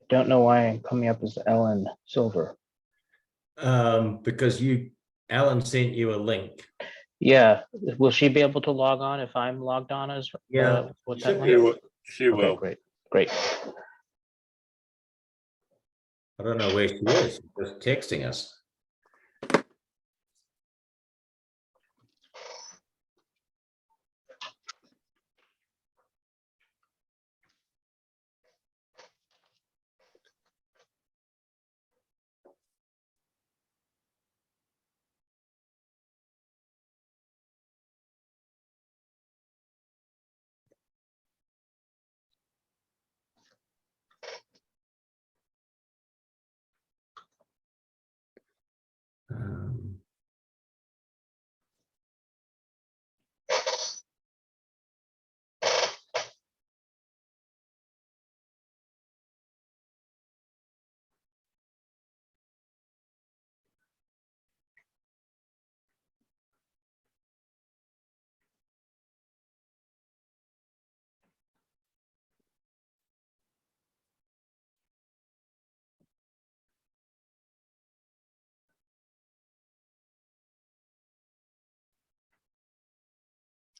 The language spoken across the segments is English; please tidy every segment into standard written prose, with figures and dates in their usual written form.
don't know why I'm coming up as Ellen Silver. Because Alan sent you a link. Yeah, will she be able to log on if I'm logged on as? Yeah, what's should that be. one? She Okay, will. great. I don't know where she is. She's just texting us. Um,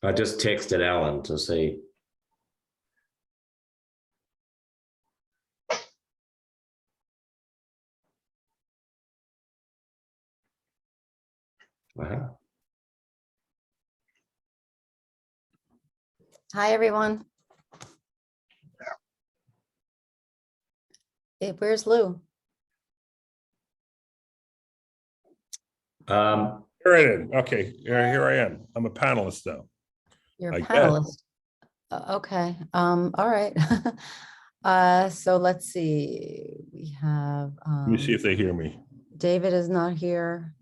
I just texted Alan to see. Hi, everyone. Hey, where's Lou? Um, Here I am. Okay, here I am. I'm a panelist now. You're a I guess. panelist. Okay, all right. So let's see, we have, Let me see if they hear me. David is not here.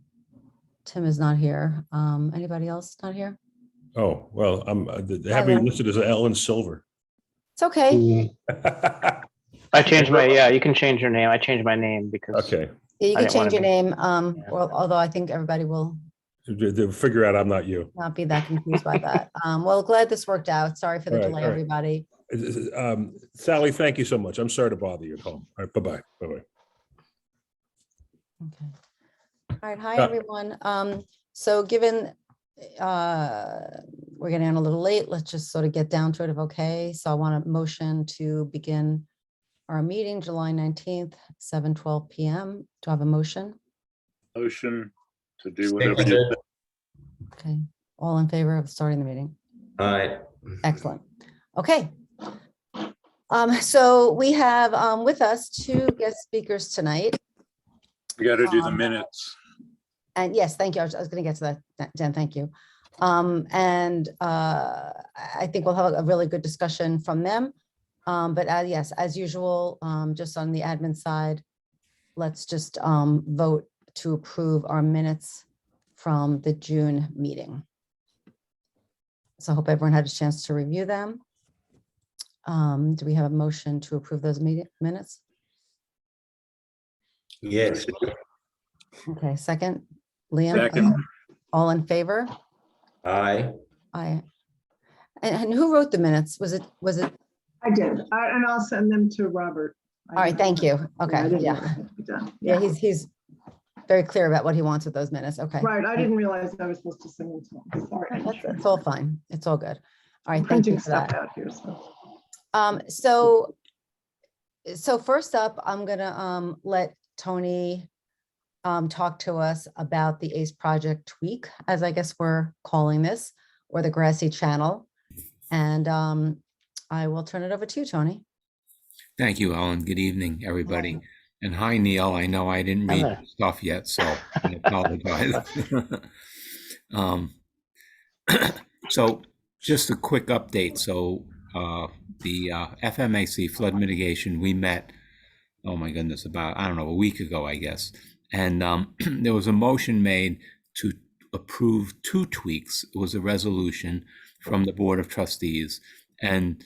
Tim is not here. Anybody else not here? Oh, well, they have me Lou. listed as Ellen Silver. It's okay. I changed my, yeah, you can change your name. I changed my name because. Okay, Yeah, you I can didn't wanna change your be- name, Yeah. well, although I think everybody will they'll figure out I'm not you. not be that confused by that. Well, glad this worked out. Sorry for the All right, delay, all right. everybody. Sally, thank you so much. I'm sorry to bother you at home. All right, bye-bye. Bye-bye. Okay. All right, hi, Yeah. everyone. So given we're getting on a little late, let's just sort of get down to it if okay. So I want a motion to begin our meeting July 19th, 7:12 PM. Do I have a motion? Motion to do whatever you Texted. Okay, all in favor of starting the meeting? All right. Excellent. Okay. So we have with us two guest speakers tonight. We got to do the Um, minutes. And yes, thank you. I was going to get to that, Jen. Thank you. And I think we'll have a really good discussion from them. But yes, as usual, just on the admin side, let's just vote to approve our minutes from the June meeting. So I hope everyone had a chance to review them. Do we have a motion to approve those minutes? Yes. Okay, second, Liam. Second. All in favor? Aye. Aye. And who wrote the minutes? Was it? I did, and I'll send them to Robert. All right, thank you. I Okay, didn't yeah. know it had to be done. Yeah, he's very clear about what he wants with those minutes. Okay. Right, I didn't realize I was supposed to send them to him. Sorry. It's all fine. It's all good. All right, I'm thank you printing for stuff that. out here, so. So first up, I'm gonna let Tony talk to us about the ACE project tweak, as I guess we're calling this, or the grassy channel. And I will turn it over to you, Tony. Thank you, Ellen. Good evening, everybody. And hi, Neil. I know I didn't read Hello. your stuff yet, so I apologize. So just a quick update. So the FMAC flood mitigation, we met, oh my goodness, about, I don't know, a week ago, I guess. And there was a motion made to approve two tweaks. It was a resolution from the Board of Trustees. And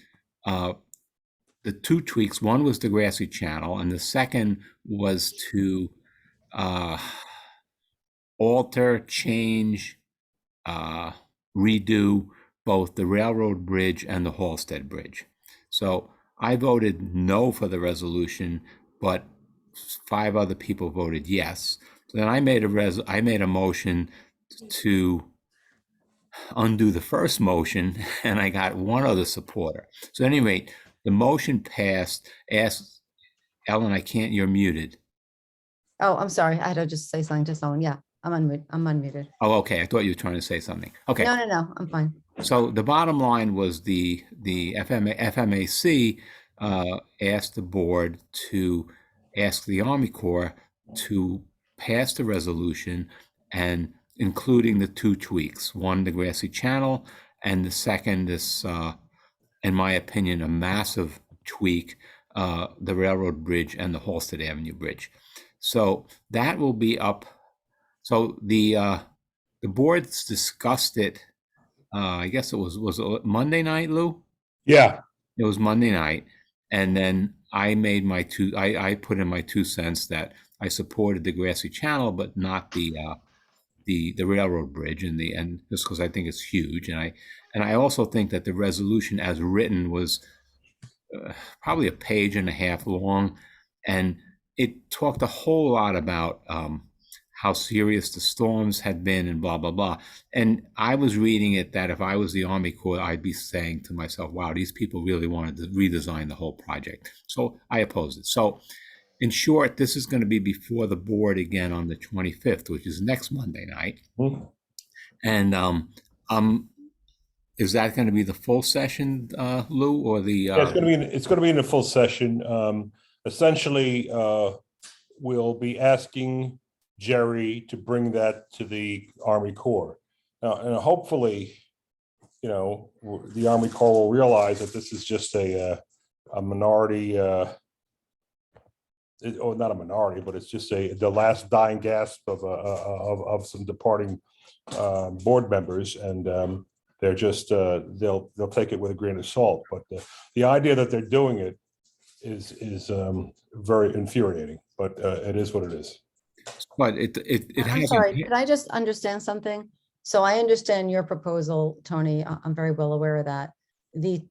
the two tweaks, one was the grassy channel, and the second was to alter, change, redo both the railroad bridge and the Halsted Bridge. So I voted no for the resolution but 5 other people voted yes. So then I made a motion to undo the first motion, and I got 1 other supporter. So at any rate, the motion passed. Asked Ellen, you're muted. Oh, I'm sorry. I had to just say something to someone. Yeah, I'm unmuted. Oh, okay. I thought you were trying to say something. Okay. No, I'm fine. So the bottom line was the FMAC asked the board to ask the Army Corps to pass the resolution, and including the 2 tweaks, one, the grassy channel, and the second, this, in my opinion, a massive tweak, the railroad bridge and the Halsted Avenue bridge. So that will be up. So the boards discussed it. I guess it was it Monday night, Lou? Yeah, It was Monday night, and then I made my I put in my 2 cents that I supported the grassy channel, but not the railroad bridge, and just because I think it's huge, and I also think that the resolution as written was probably a page and a half long, and it talked a whole lot about how serious the storms had been and blah, blah, blah. And I was reading it that if I was the Army Corps, I'd be saying to myself, wow, these people really wanted to redesign the whole project. So I opposed it. So in short, this is going to be before the board again on the 25th, which is next Monday night. Mhm. And is that going to be the full session, Lou, or the? Yeah, it's going to be in a full session. Essentially, we'll be asking Jerry to bring that to the Army Corps. Now, and hopefully, the Army Corps will realize that this is just a minority, or not a minority, but it's just the last dying gasp of some departing board members, and they're just they'll take it with a grain of salt. But the idea that they're doing it is very infuriating. But it is what it is. But it I'm hasn't. sorry, can I just understand something? So I understand your proposal, Tony. I'm very well aware of that. The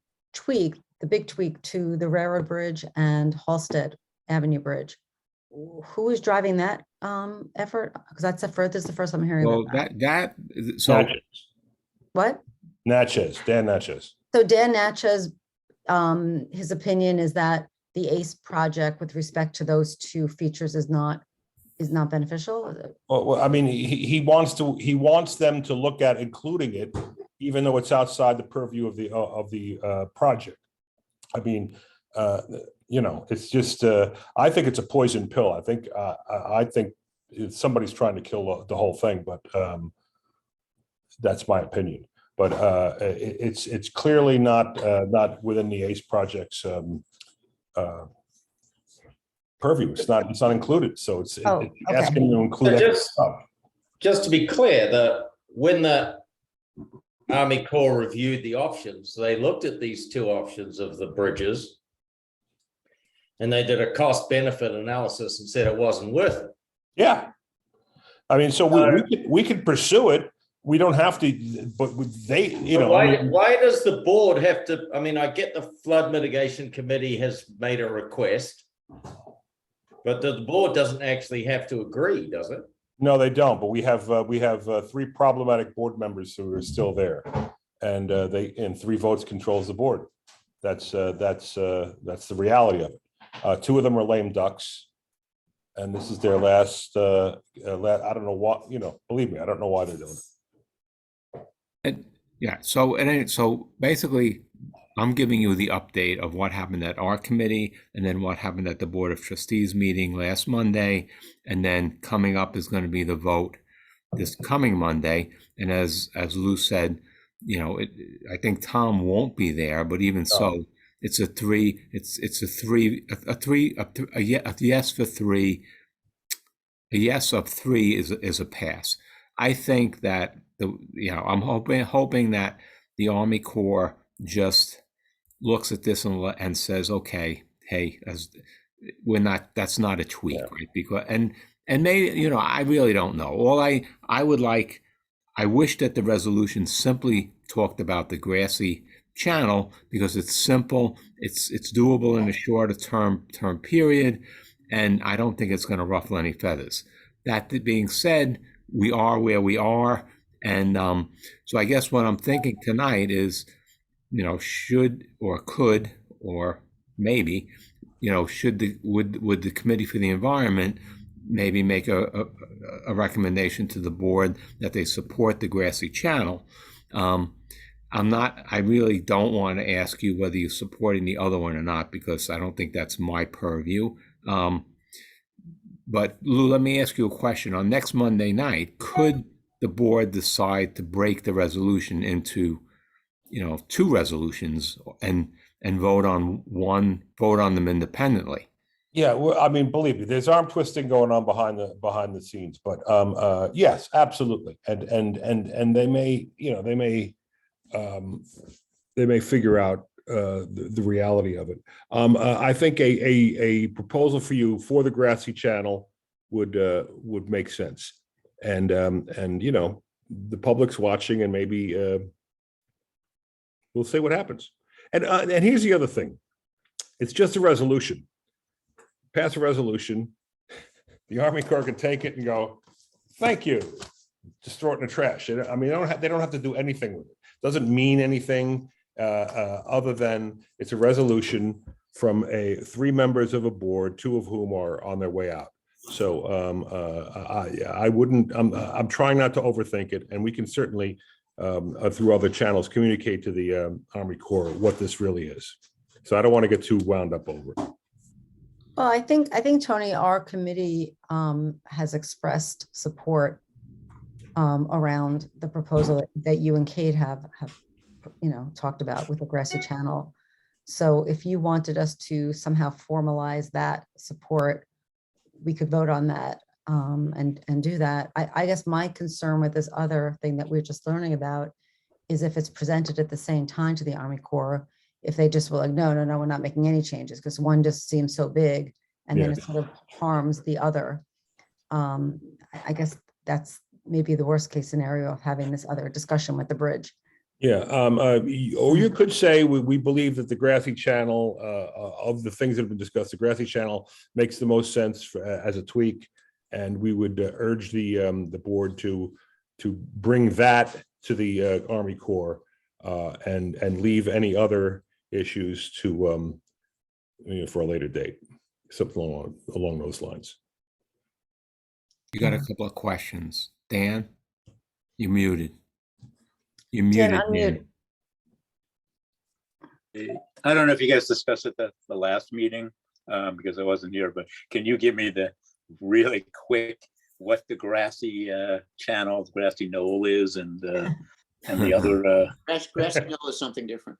big tweak to the railroad bridge and Halsted Avenue Bridge. Who is driving that effort? Because this is the first I'm hearing Well, about that. So What? Natchez, Dan Natchez. So Dan Natchez, his opinion is that the ACE project with respect to those 2 features is not beneficial. Well, I mean, he wants them to look at including it, even though it's outside the purview of the project. I mean, it's just I think it's a poison pill. I think somebody's trying to kill the whole thing, but that's my opinion. But it's clearly not within the ACE project's purview. It's not included. So it's Okay. asking to include So just to be clear, that when the Army Corps reviewed the options, they looked at these 2 options of the bridges, and they did a cost benefit analysis and said it wasn't worth it. Yeah. I mean, so we could pursue it. We don't have to, but they, Why does the board have to? I mean, I get the flood mitigation committee has made a request, but the board doesn't actually have to agree, does it? No, they don't. But we have 3 problematic board members who are still there, and 3 votes controls the board. That's the reality of it. 2 of them are lame ducks, and this is their last. I don't know what, believe me, I don't know why they're doing it. Yeah. So basically, I'm giving you the update of what happened at our committee, and then what happened at the Board of Trustees meeting last Monday, and then coming up is going to be the vote this coming Monday. And as Lou said, I think Tom won't be there, but even so, it's a yes for 3. A yes of 3 is a pass. I think that I'm hoping that the Army Corps just looks at this and says, okay, hey, that's not a tweak, right? Because and maybe, I really don't know. I wish that the resolution simply talked about the grassy channel, because it's simple, it's doable in a shorter term period, and I don't think it's going to ruffle any feathers. That being said, we are where we are, and so I guess what I'm thinking tonight is, should or could or maybe, would the Committee for the Environment maybe make a recommendation to the board that they support the grassy channel? I really don't want to ask you whether you're supporting the other one or not, because I don't think that's my purview. But Lou, let me ask you a question. On next Monday night, could the board decide to break the resolution into, two resolutions and vote on them independently? Yeah, well, I mean, believe me, there's arm twisting going on behind the scenes, but yes, absolutely. And they may, they may figure out the reality of it. I think a proposal for you for the grassy channel would make sense. And the public's watching, and maybe we'll see what happens. And here's the other thing. It's just a resolution. Pass a resolution, the Army Corps can take it and go, thank you, just throw it in the trash. I mean, they don't have to do anything with it. Doesn't mean anything other than it's a resolution from 3 members of a board, 2 of whom are on their way out. So I wouldn't. I'm trying not to overthink it, and we can certainly through other channels communicate to the Army Corps what this really is. So I don't want to get too wound up over it. Well, I think Tony, our committee has expressed support around the proposal that you and Kate have talked about with the grassy channel. So if you wanted us to somehow formalize that support, we could vote on that and do that. I guess my concern with this other thing that we're just learning about is if it's presented at the same time to the Army Corps, if they just were like, no, we're not making any changes, because one just seems so big, and then it sort of harms the other. I guess that's maybe the worst case scenario of having this other discussion with the bridge. Yeah, or you could say we believe that the grassy channel, of the things that have been discussed, the grassy channel makes the most sense as a tweak, and we would urge the board to bring that to the Army Corps and leave any other issues to for a later date, something along those lines. You got a couple of questions, Dan. You're muted. You're Dan, muted. unmute. I don't know if you guys discussed it at the last meeting, because I wasn't here, but can you give me the really quick what the grassy channel, the grassy knoll is, and the other Grassy knoll is something different.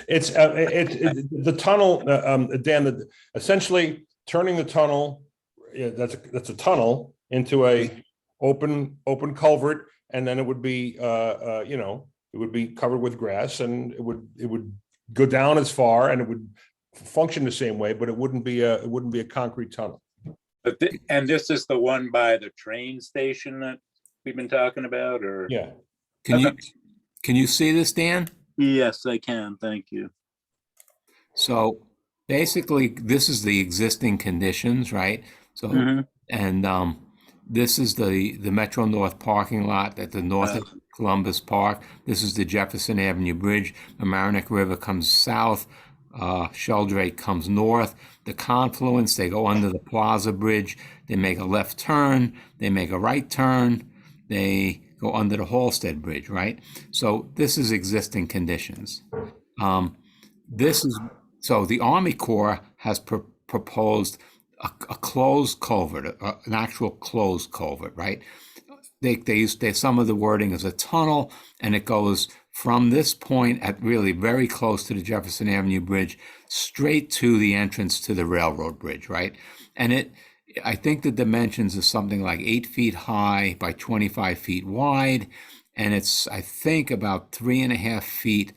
It's the tunnel, Dan. Essentially, turning the tunnel, that's a tunnel into a open culvert, and then it would be it would be covered with grass, and it would go down as far, and it would function the same way, but it wouldn't be a concrete tunnel. But and this is the one by the train station that we've been talking about, or Yeah. Can you see this, Dan? Yes, I can. Thank you. So basically, this is the existing conditions, right? So and this is the Metro North parking lot at the north of Columbus Park. This is the Jefferson Avenue Bridge. The Mamaroneck River comes south. Sheldrake comes north. The confluence, they go under the Plaza Bridge. They make a left turn. They make a right turn. They go under the Halsted Bridge, right? So this is existing conditions. So the Army Corps has proposed a closed culvert, an actual closed culvert, right? Some of the wording is a tunnel, and it goes from this point at really very close to the Jefferson Avenue Bridge straight to the entrance to the railroad bridge, right? And I think the dimensions is something like 8 feet high by 25 feet wide, and it's, I think, about 3.5 feet.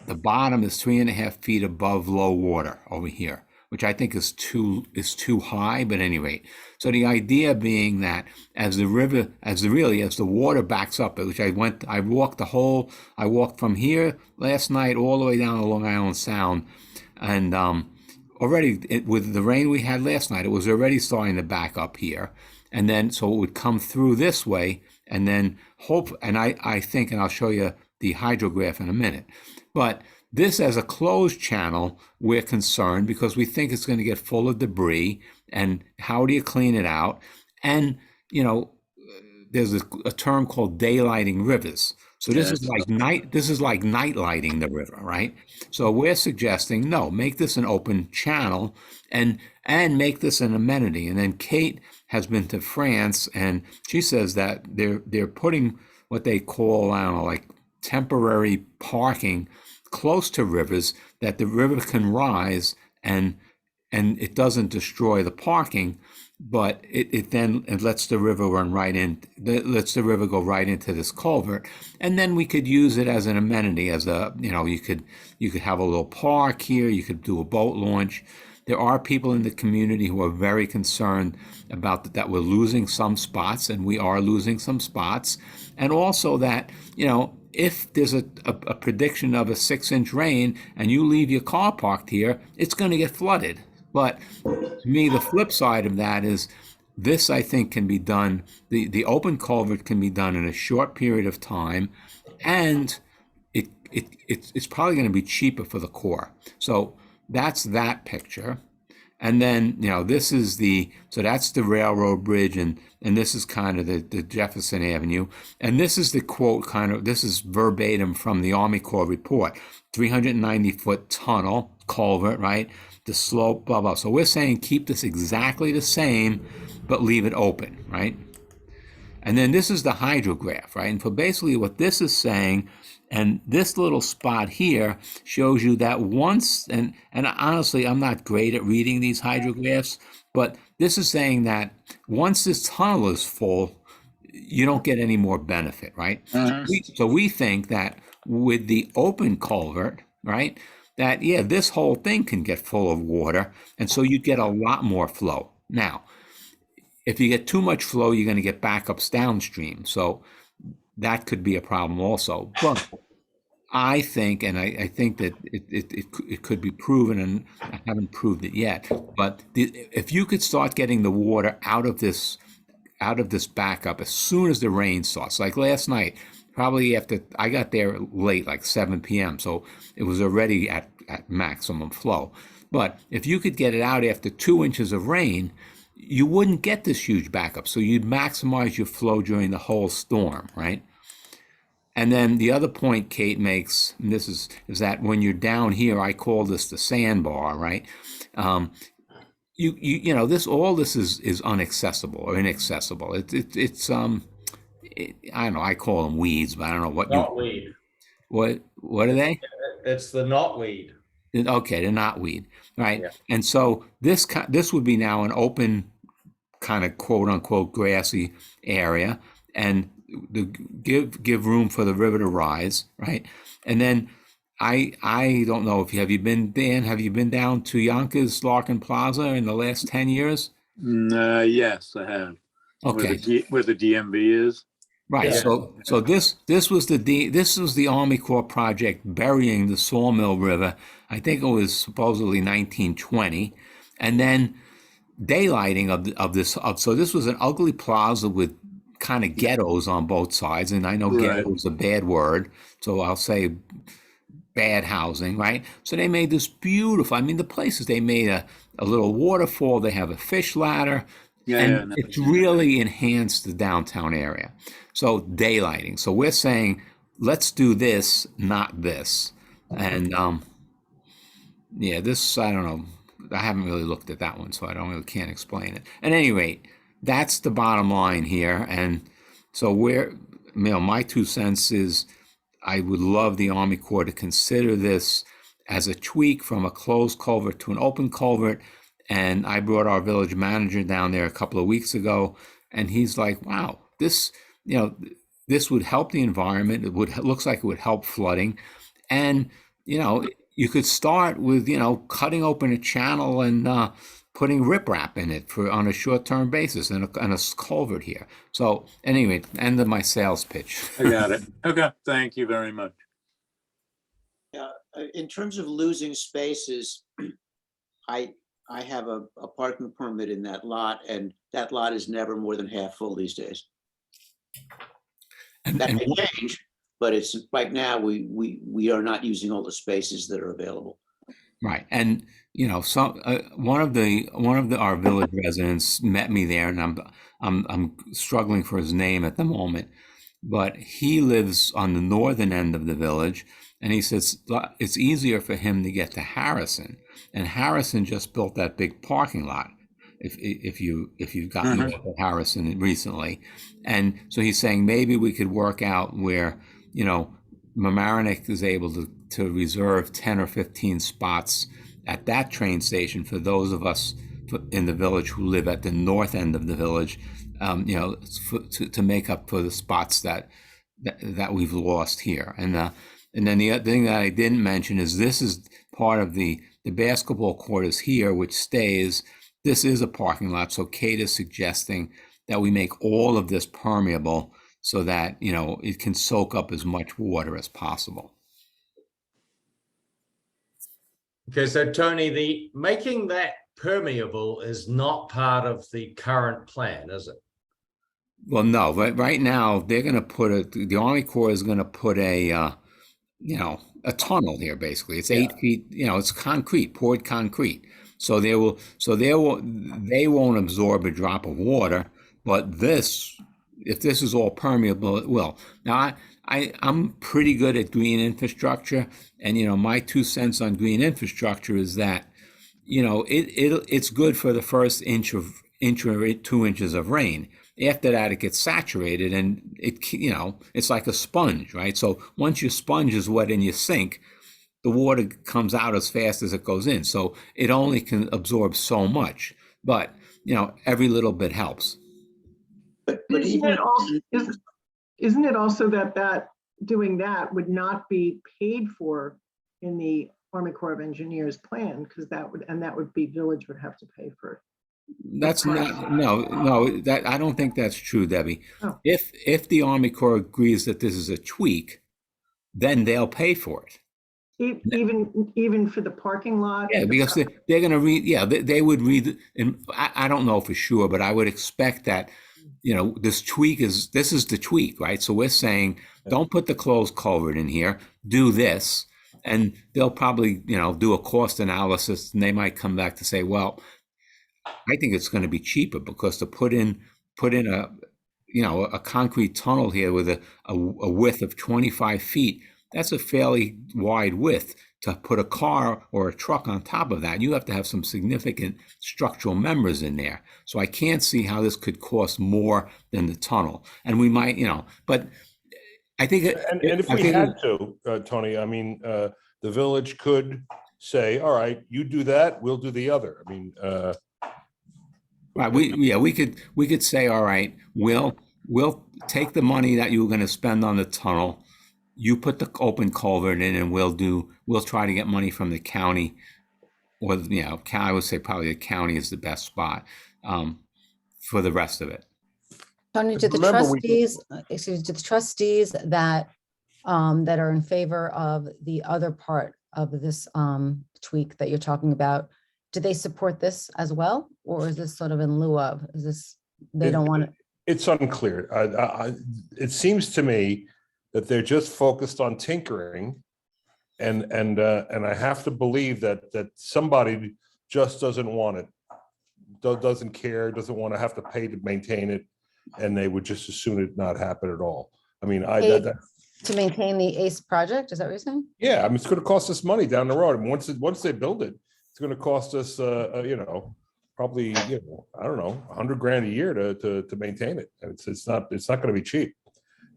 The bottom is 3.5 feet above low water over here, which I think is too high, but anyway. So the idea being that as the water backs up, which I walked from here last night all the way down to Long Island Sound, and already with the rain we had last night, it was already starting to back up here. And then, so it would come through this way and then and I think, and I'll show you the hydrograph in a minute, but this as a closed channel, we're concerned because we think it's going to get full of debris. And how do you clean it out? And, there's a term called daylighting rivers. So this is like night lighting the river, right? So we're suggesting, no, make this an open channel and make this an amenity. And then Kate has been to France and she says that they're putting what they call, I don't know, like temporary parking close to rivers that the river can rise and it doesn't destroy the parking, but it lets the river run right in, lets the river go right into this culvert. And then we could use it as an amenity, as a, you could have a little park here, you could do a boat launch. There are people in the community who are very concerned about that we're losing some spots, and we are losing some spots. And also that, if there's a prediction of a 6-inch rain and you leave your car parked here, it's going to get flooded. But to me, the flip side of that is this, I think, can be done. The open culvert can be done in a short period of time, and it's probably going to be cheaper for the Corps. So that's that picture. And then, this is so that's the railroad bridge, and this is kind of the Jefferson Avenue. And this is the quote, this is verbatim from the Army Corps report, 390-foot tunnel, culvert, right? The slope, blah, blah. So we're saying keep this exactly the same, but leave it open, right? And then this is the hydrograph, right? And for basically what this is saying, and this little spot here shows you that once, and honestly, I'm not great at reading these hydrographs, but this is saying that once this tunnel is full, you don't get any more benefit, right? So we think that with the open culvert, right, that, yeah, this whole thing can get full of water, and so you get a lot more flow. Now, if you get too much flow, you're going to get backups downstream. So that could be a problem also. But I think, and I think that it could be proven, and I haven't proved it yet, but if you could start getting the water out of this backup as soon as the rain starts, like last night, probably after I got there late, like 7 p.m., so it was already at maximum flow. But if you could get it out after 2 inches of rain, you wouldn't get this huge backup. So you'd maximize your flow during the whole storm, right? And then the other point Kate makes, and this is that when you're down here, I call this the sandbar, right? This is unaccessible or inaccessible. It's I don't know, I call them weeds, but I don't know what Knotweed. What are they? It's the knotweed. Okay, the knotweed, right? Yeah. And so this would be now an open kind of quote unquote grassy area, and give room for the river to rise, right? And then I don't know if have you been, Dan? Have you been down to Yonkers Larkin Plaza in the last 10 years? Yes, I have. Okay. Where the DMV is. Right. Yeah. So this was the Army Corps project burying the Sawmill River. I think it was supposedly 1920, and then daylighting of this. So this was an ugly plaza with kind of ghettos on both sides, and I know ghetto is a bad word, so I'll say bad housing, right? So they made this beautiful. I mean, the places, they made a little waterfall. They have a fish ladder. And it's really enhanced the downtown area. So daylighting. So we're saying, let's do this, not this. And this, I don't know. I haven't really looked at that one, so I can't explain it. At any rate, that's the bottom line here. And so my 2 cents is, I would love the Army Corps to consider this as a tweak from a closed culvert to an open culvert. And I brought our village manager down there a couple of weeks ago, and he's like, wow, this would help the environment. Looks like it would help flooding. And, you could start with, cutting open a channel and putting riprap in it on a short-term basis and a culvert here. So anyway, end of my sales pitch. I got it. Okay, thank you very much. In terms of losing spaces, I have a parking permit in that lot, and that lot is never more than half full these days. And, That and may change, but it's right now, we are not using all the spaces that are available. right, and you know, some one of our village residents met me there, and I'm struggling for his name at the moment, but he lives on the northern end of the village, and he says it's easier for him to get to Harrison, and Harrison just built that big parking lot. If you've gotten Mhm. to Harrison recently, and so he's saying maybe we could work out where, you know, Mamaroneck is able to reserve 10 or 15 spots at that train station for those of us in the village who live at the north end of the village, you know, to make up for the spots that we've lost here. And then the other thing that I didn't mention is this is part of the basketball court is here, which stays. This is a parking lot, so Kate is suggesting that we make all of this permeable so that, you know, it can soak up as much water as possible. Okay, so Tony, the making that permeable is not part of the current plan, is it? Well, no, right now they're going to put the Army Corps is going to put a, you know, a tunnel here. Basically, it's 8 feet. You know, it's concrete, poured concrete. So they won't absorb a drop of water. But if this is all permeable, it will. Now, I'm pretty good at green infrastructure, and you know, my 2 cents on green infrastructure is that, you know, it's good for the first inch or 2 inches of rain. After that, it gets saturated, and you know, it's like a sponge, right? So once your sponge is wet in your sink, the water comes out as fast as it goes in. So it only can absorb so much, but you know, every little bit helps. But Isn't even it also, isn't it also that doing that would not be paid for in the Army Corps of Engineers plan? Because that would be village would have to pay for it. That's not, no, that I don't think that's true, Debbie. Oh. If the Army Corps agrees that this is a tweak, then they'll pay for it. Even for the parking lot? Yeah, because they're going to read. Yeah, they would read. And I don't know for sure, but I would expect that, you know, this is the tweak, right? So we're saying, don't put the closed culvert in here. Do this, and they'll probably, you know, do a cost analysis, and they might come back to say, well, I think it's going to be cheaper because to put in a, you know, a concrete tunnel here with a width of 25 feet. That's a fairly wide width. To put a car or a truck on top of that, you have to have some significant structural members in there. So I can't see how this could cost more than the tunnel. And we might, you know, but I think. And if we had to, Tony, I mean, the village could say, all right, you do that, we'll do the other. I mean, right, we could say, all right, we'll take the money that you were going to spend on the tunnel. You put the open culvert in, and we'll try to get money from the county, or, you know, I would say probably the county is the best spot for the rest of it. Tony, do the trustees that are in favor of the other part of this tweak that you're talking about, do they support this as well, or is this sort of in lieu of? Is this they don't want it? It's unclear. It seems to me that they're just focused on tinkering, and I have to believe that somebody just doesn't want it, doesn't care, doesn't want to have to pay to maintain it, and they would just as soon it not happen at all. I mean, To maintain the ACE project, is that what you're saying? yeah, I mean, it's going to cost us money down the road. And once they build it, it's going to cost us, you know, probably, you know, I don't know, $100,000 a year to maintain it. And it's not going to be cheap.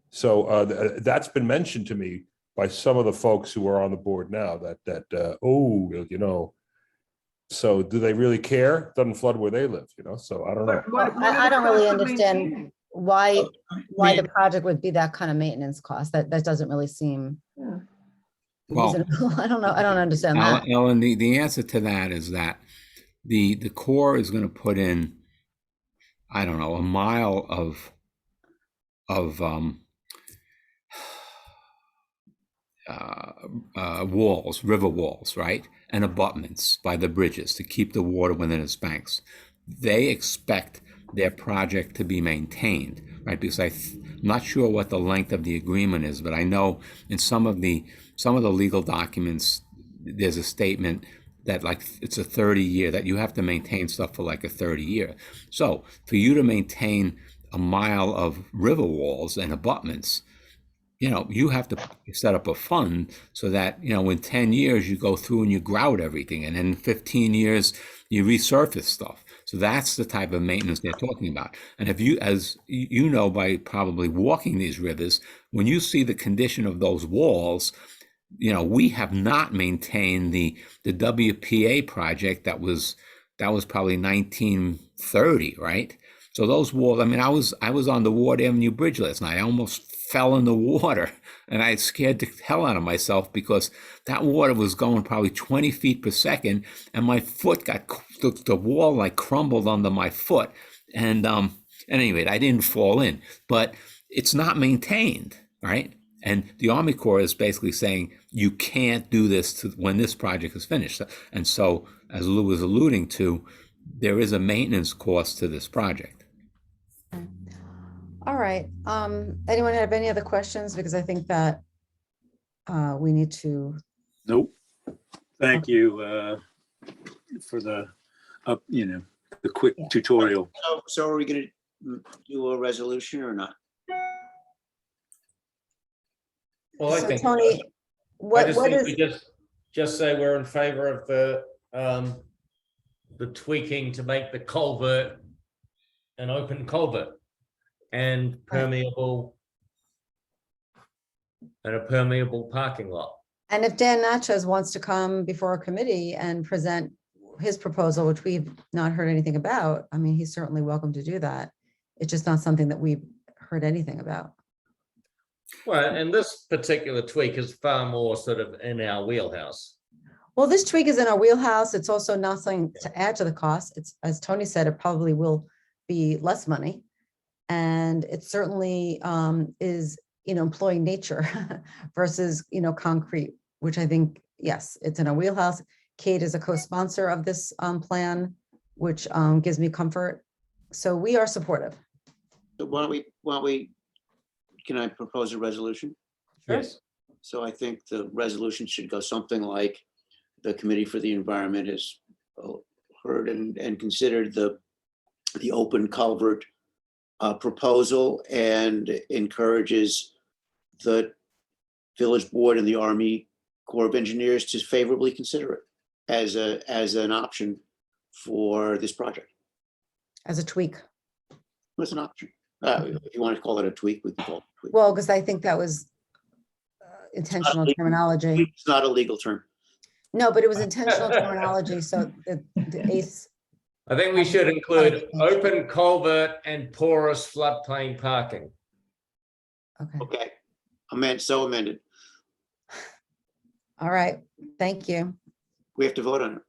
So that's been mentioned to me by some of the folks who are on the board now that oh, you know, so do they really care? Doesn't flood where they live, you know? So I don't know. I don't really understand why the project would be that kind of maintenance cost. That doesn't really seem reasonable. I don't know. I don't understand that. Ellen, the answer to that is that the Corps is going to put in, I don't know, a mile of walls, river walls, right? And abutments by the bridges to keep the water within its banks. They expect their project to be maintained, right? Because I'm not sure what the length of the agreement is, but I know in some of the legal documents, there's a statement that like it's a 30-year, that you have to maintain stuff for like a 30-year. So for you to maintain a mile of river walls and abutments, you have to set up a fund so that, in 10 years, you go through and you grout everything. And in 15 years, you resurface stuff. So that's the type of maintenance they're talking about. And if you, as you know, by probably walking these rivers, when you see the condition of those walls, we have not maintained the WPA project that was probably 1930, right? So those walls, I mean, I was on the Ward Avenue Bridge last night. I almost fell in the water, and I scared the hell out of myself because that water was going probably 20 feet per second, and my foot the wall like crumbled under my foot. And anyway, I didn't fall in, but it's not maintained, right? And the Army Corps is basically saying you can't do this when this project is finished. And so, as Lou was alluding to, there is a maintenance cost to this project. All right. Anyone have any other questions? Because I think that we need to. Nope. Thank you for the the quick tutorial. So are we going to do a resolution or not? Well, I So think, Tony, I what just think is, we just say we're in favor of the tweaking to make the culvert an open culvert and permeable and a permeable parking lot. and if Dan Natchez wants to come before a committee and present his proposal, which we've not heard anything about, I mean, he's certainly welcome to do that. It's just not something that we've heard anything about. Well, and this particular tweak is far more sort of in our wheelhouse. Well, this tweak is in our wheelhouse. It's also not something to add to the cost. It's, as Tony said, it probably will be less money. And it certainly is, employing nature versus, concrete, which I think, yes, it's in our wheelhouse. Kate is a co-sponsor of this plan, which gives me comfort. So we are supportive. So why don't we, can I propose a resolution? Sure. Yes. So I think the resolution should go something like, the Committee for the Environment has heard and considered the open culvert proposal and encourages the village board and the Army Corps of Engineers to favorably consider it as an option for this project. As a tweak. It's an option. If you want to call it a tweak, we can call it a tweak. Well, because I think that was intentional legal. terminology. It's not a legal term. No, but it was intentional terminology. So the ACE. I think we should include open culvert and porous floodplain parking. Okay. Okay, so amended. All right. Thank you. We have to vote on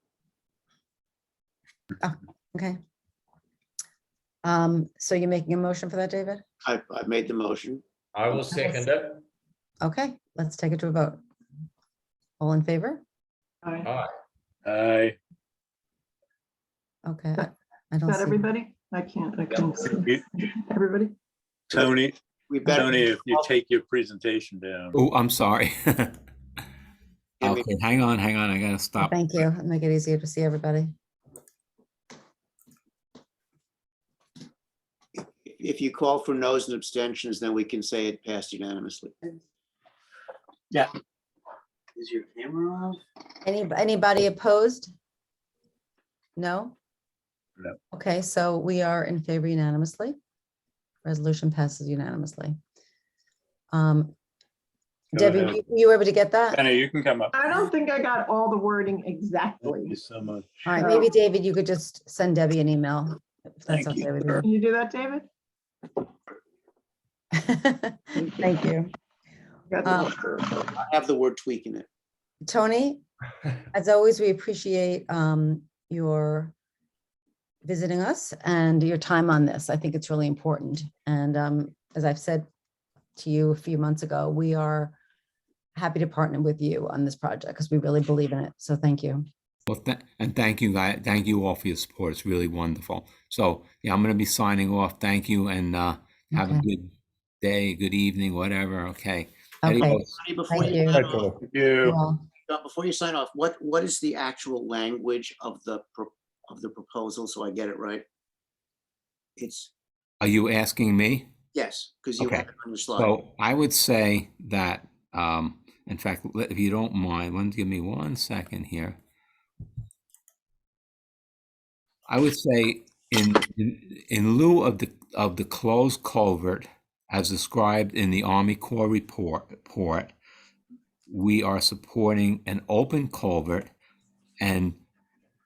it. Okay. So you're making a motion for that, David? I've made the motion. I will second it. Okay, let's take it to a vote. All in favor? Aye. All right. Aye. Okay. I Is don't that see. everybody? I can't see. Everybody? Tony, We better. Tony, if you take your presentation down. Oh, I'm sorry. Amy. Okay, hang on. I gotta stop. Thank you. Make it easier to see everybody. If you call for no's and abstentions, then we can say it passed unanimously. Yeah. Is your camera on? Anybody opposed? No? No. Okay, so we are in favor unanimously. Resolution passes unanimously. Go Debbie, ahead. you were able to get that? Anna, you can come up. I don't think I got all the wording Thank exactly. you so much. All right, maybe David, you could just send Debbie an email. If that's Thank you. okay with you. Can you do that, David? Thank you. Got the- I have the word tweak in it. Tony, as always, we appreciate your visiting us and your time on this. I think it's really important. And as I've said to you a few months ago, we are happy to partner with you on this project because we really believe in it. So thank you. Well, and thank you, guys. Thank you all for your support. It's really wonderful. So yeah, I'm going to be signing off. Thank you, and have a Okay. good day, good evening, whatever. Okay. Okay. Adios. Tony, before Thank you you. sign Right, off, Tony. Well, before you sign off, what is the actual language of the proposal, so I get it right? It's, Are you asking me? yes, because you Okay. have it on your slide. So I would say that, in fact, if you don't mind, give me 1 second here. I would say in lieu of the closed culvert as described in the Army Corps report, we are supporting an open culvert and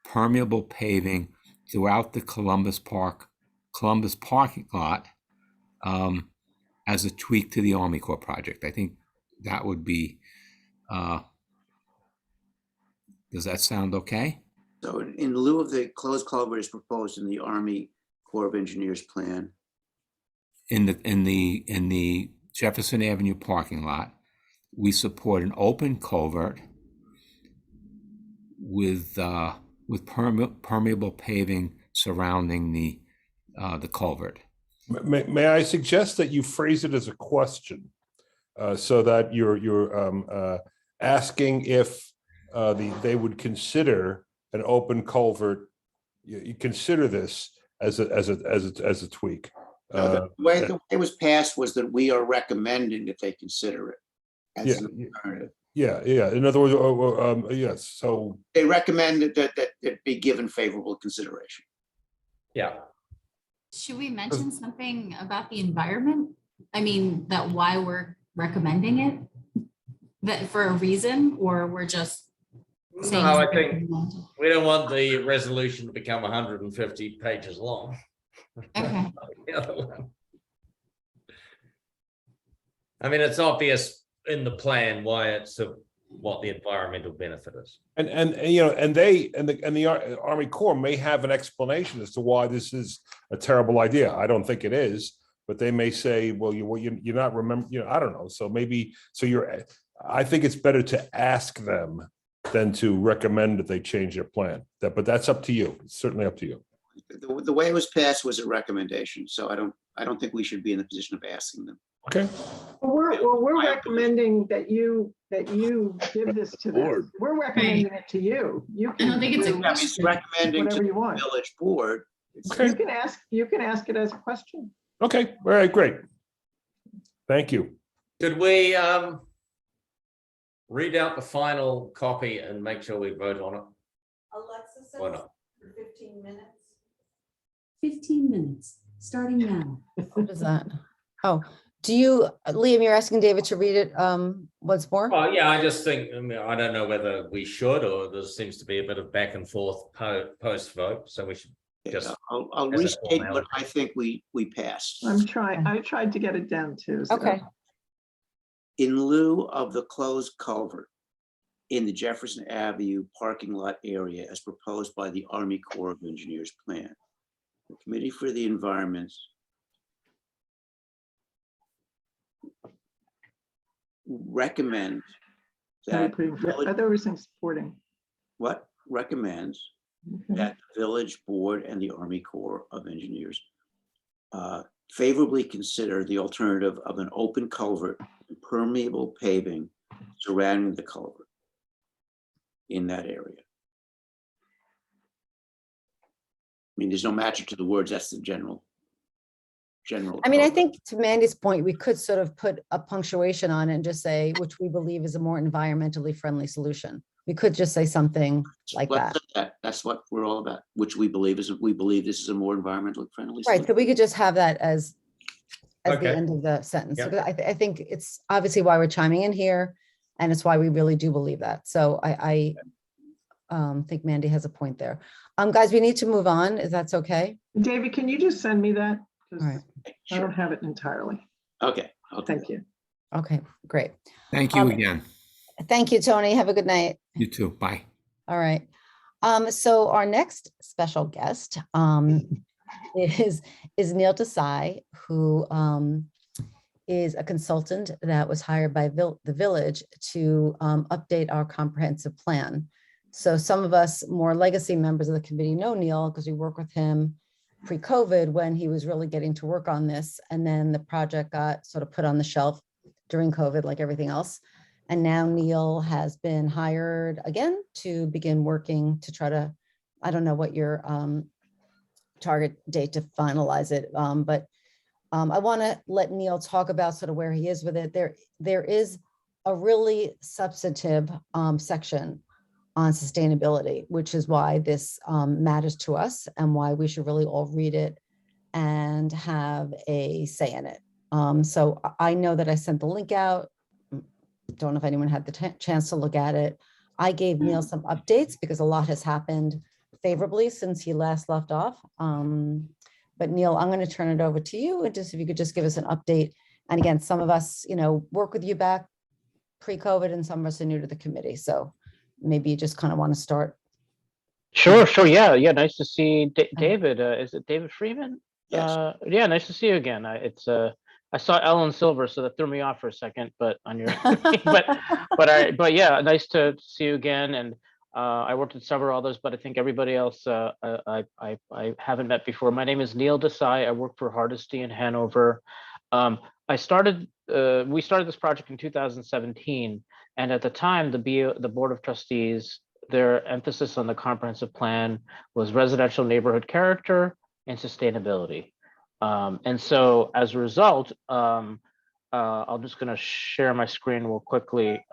permeable paving throughout the Columbus parking lot as a tweak to the Army Corps project. I think that would be. Does that sound okay? So in lieu of the closed culvert is proposed in the Army Corps of Engineers plan. In the Jefferson Avenue parking lot, we support an open culvert with permeable paving surrounding the culvert. May I suggest that you phrase it as a question, so that you're asking if they would consider an open culvert. You consider this as a tweak. The way it was passed was that we are recommending that they consider it as Yeah, an alternative. yeah. In other words, yes. So They recommend that it be given favorable consideration. Yeah. Should we mention something about the environment? I mean, that why we're recommending it? That for a reason, or we're just saying? No, I think we don't want the resolution to become 150 pages long. Okay. The other one. I mean, it's obvious in the plan why it's what the environmental benefit is. and you know, and the Army Corps may have an explanation as to why this is a terrible idea. I don't think it is, but they may say, well, you're not remember, I don't know. So maybe I think it's better to ask them than to recommend that they change their plan. But that's up to you. It's certainly up to you. The way it was passed was a recommendation, so I don't think we should be in the position of asking them. Okay. We're recommending that you give this to them. We're recommending it to you. You I don't think it's a do question. Recommending to whatever you the want. village board. Okay. You can ask it as a question. Okay. All right. Great. Thank you. Could we read out the final copy and make sure we vote on it? Alexa Why says not? for 15 minutes. 15 minutes, starting now. what is that? Oh, Liam, you're asking David to read it once more? Well, yeah, I just think, I mean, I don't know whether we should, or there seems to be a bit of back and forth post vote, so we should just. I'll as a restate what formality. I think we passed. I tried to get it down too. so- Okay. In lieu of the closed culvert in the Jefferson Avenue parking lot area as proposed by the Army Corps of Engineers plan, the Committee for the Environment recommends that I thought we were saying supporting. recommends Okay. that the village board and the Army Corps of Engineers favorably consider the alternative of an open culvert and permeable paving surrounding the culvert in that area. I mean, there's no magic to the words. That's the general. I mean, I code. think to Mandy's point, we could sort of put a punctuation on it and just say, which we believe is a more environmentally friendly solution. We could just say something like Let's that. say that. That's what we're all about, which we believe this is a more environmentally friendly. Right, so we could just have that as the Okay. end of the sentence. Yeah. Because I think it's obviously why we're chiming in here, and it's why we really do believe that. So I think Mandy has a point there. Guys, we need to move on, if that's okay. David, can you just send me that? 'Cause All right, I don't have it entirely. Okay. I'll do Thank that. you. okay, great. Thank you Um, again. Thank you, Tony. Have a good night. You too. Bye. All right. So our next special guest is Neil Desai, who is a consultant that was hired by the village to update our comprehensive plan. So some of us more legacy members of the committee know Neil because we worked with him pre-COVID when he was really getting to work on this. And then the project got sort of put on the shelf during COVID, like everything else. And now Neil has been hired again to begin working to try to, I don't know what your target date to finalize it, but I want to let Neil talk about sort of where he is with it. There is a really substantive section on sustainability, which is why this matters to us and why we should really all read it and have a say in it. So I know that I sent the link out. Don't know if anyone had the chance to look at it. I gave Neil some updates because a lot has happened favorably since he last left off. But Neil, I'm going to turn it over to you, and just if you could just give us an update. And again, some of us, work with you back pre-COVID, and some of us are new to the committee. So maybe you just kind of want to start. Sure. Yeah. Nice to see David. Is it David Freeman? Yes. Yeah, nice to see you again. I saw Ellen Silver, so that threw me off for a second, but on your, but yeah, nice to see you again. And I worked with several others, but I think everybody else I haven't met before. My name is Neil Desai. I work for Hardesty in Hanover. We started this project in 2017, and at the time, the Board of Trustees, their emphasis on the comprehensive plan was residential neighborhood character and sustainability. And so as a result, I'm just going to share my screen real quickly.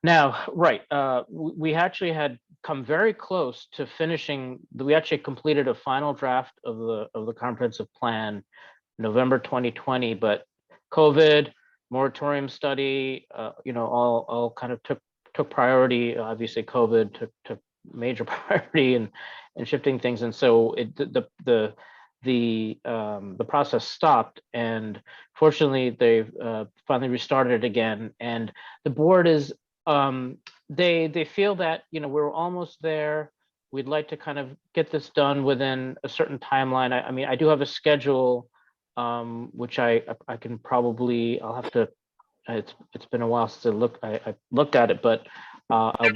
Now, right, we actually had come very close to finishing. We actually completed a final draft of the comprehensive plan November 2020, but COVID, moratorium study, all kind of took priority. Obviously, COVID took major priority in shifting things, and so the process stopped. And fortunately, they've finally restarted it again. And the board is they feel that we're almost there. We'd like to kind of get this done within a certain timeline. I mean, I do have a schedule, which I can probably, I'll have to. It's been a while since I looked at it, but I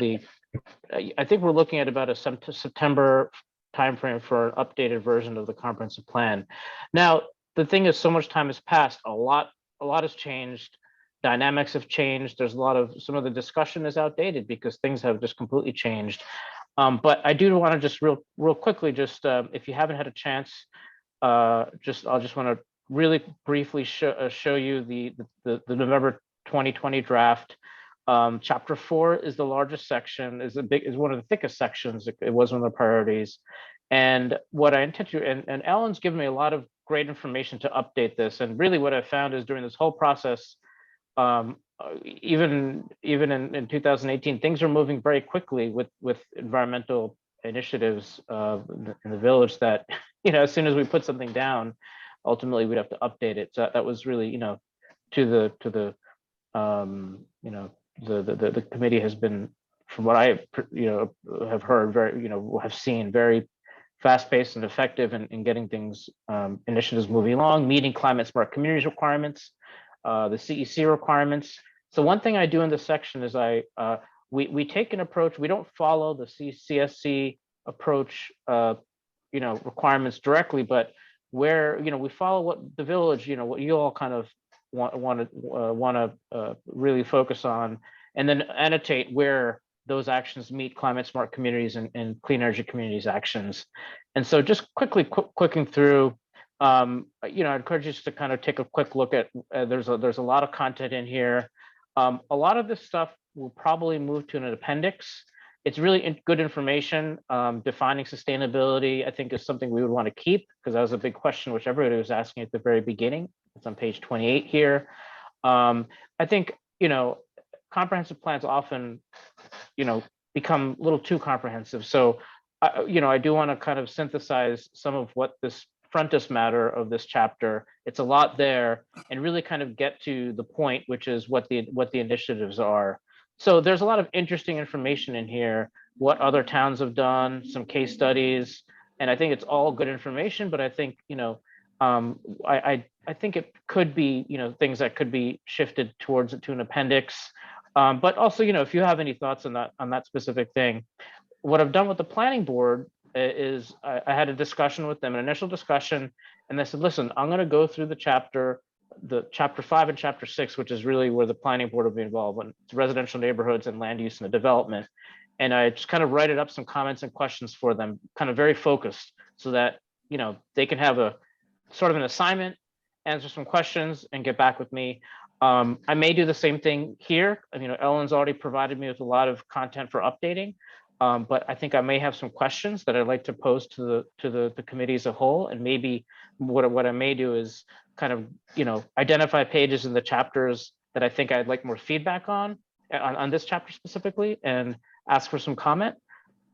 think we're looking at about a September timeframe for an updated version of the comprehensive plan. Now, the thing is, so much time has passed. A lot has changed. Dynamics have changed. There's some of the discussion is outdated because things have just completely changed. But I do want to just real quickly, just if you haven't had a chance, I just want to really briefly show you the November 2020 draft. Chapter 4 is the largest section, is one of the thickest sections. It was one of the priorities. And what I intend to, and Ellen's given me a lot of great information to update this. And really what I found is during this whole process, even in 2018, things are moving very quickly with environmental initiatives in the village that, as soon as we put something down, ultimately we'd have to update it. So that was really, to the the committee has been, from what I have heard, very have seen, very fast-paced and effective in getting things, initiatives moving along, meeting climate smart communities requirements, the CEC requirements. So one thing I do in this section is we take an approach. We don't follow the CSC approach requirements directly, but where we follow what the village, what you all kind of want to really focus on, and then annotate where those actions meet climate smart communities and clean energy communities actions. And so just quickly clicking through, I encourage you to kind of take a quick look at, there's a lot of content in here. A lot of this stuff will probably move to an appendix. It's really good information. Defining sustainability, I think, is something we would want to keep, because that was a big question which everybody was asking at the very beginning. It's on page 28 here. I think, comprehensive plans often, become a little too comprehensive. So, I do want to kind of synthesize some of what this frontis matter of this chapter. It's a lot there, and really kind of get to the point, which is what the initiatives are. So there's a lot of interesting information in here, what other towns have done, some case studies, and I think it's all good information. But I think, I think it could be, things that could be shifted towards to an appendix. But also, if you have any thoughts on that specific thing, what I've done with the planning board is I had a discussion with them, an initial discussion, and they said, listen, I'm going to go through the chapter 5 and chapter 6, which is really where the planning board will be involved, when it's residential neighborhoods and land use and the development. And I just kind of write up some comments and questions for them, kind of very focused, so that, they can have a sort of an assignment, answer some questions and get back with me. I may do the same thing here. Ellen's already provided me with a lot of content for updating. But I think I may have some questions that I'd like to pose to the committee as a whole, and maybe what I may do is kind of identify pages in the chapters that I think I'd like more feedback on this chapter specifically, and ask for some comment.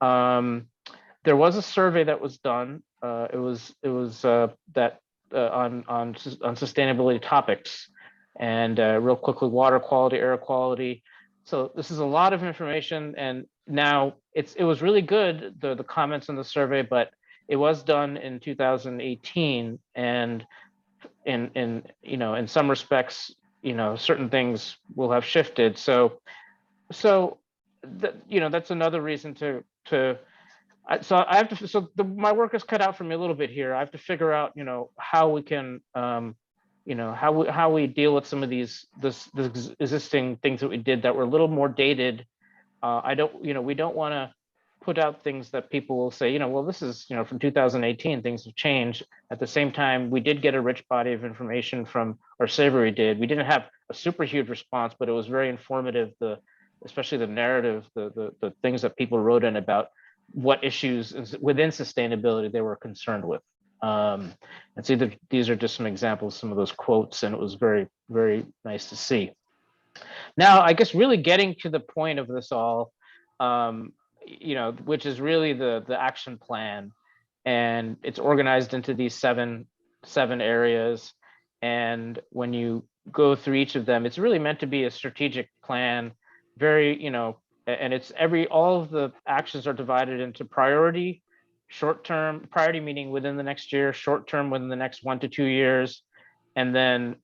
There was a survey that was done. It was that on sustainability topics, and real quickly, water quality, air quality. So this is a lot of information, and now it was really good, the comments in the survey, but it was done in 2018, and in some respects, certain things will have shifted. So that's another reason my work is cut out for me a little bit here. I have to figure out, how we can, how we deal with some of these existing things that we did that were a little more dated. We don't want to put out things that people will say, well, this is, from 2018, things have changed. At the same time, we did get a rich body of information from, or Savory did. We didn't have a super huge response, but it was very informative, especially the narrative, the things that people wrote in about what issues within sustainability they were concerned with. And so these are just some examples, some of those quotes, and it was very, very nice to see. Now, I guess really getting to the point of this all, which is really the action plan, and it's organized into these seven areas. And when you go through each of them, it's really meant to be a strategic plan, very, and all of the actions are divided into priority, short-term, priority meaning within the next year, short-term within the next 1 to 2 years, and then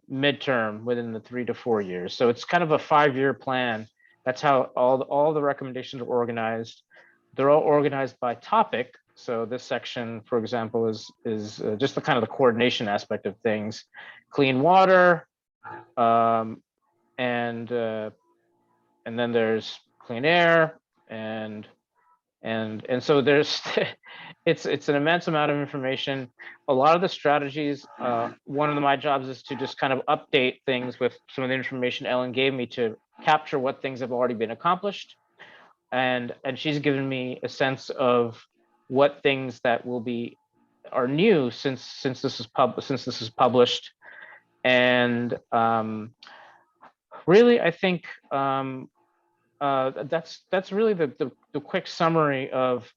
midterm within the 3 to 4 years. So it's kind of a 5-year plan. That's how all the recommendations are organized. They're all organized by topic. So this section, for example, is just the kind of the coordination aspect of things: clean water, and then there's clean air, and so there's it's an immense amount of information. A lot of the strategies, one of my jobs is to just kind of update things with some of the information Ellen gave me to capture what things have already been accomplished, and she's given me a sense of what things that are new since this is published. And really, I think that's really the quick summary of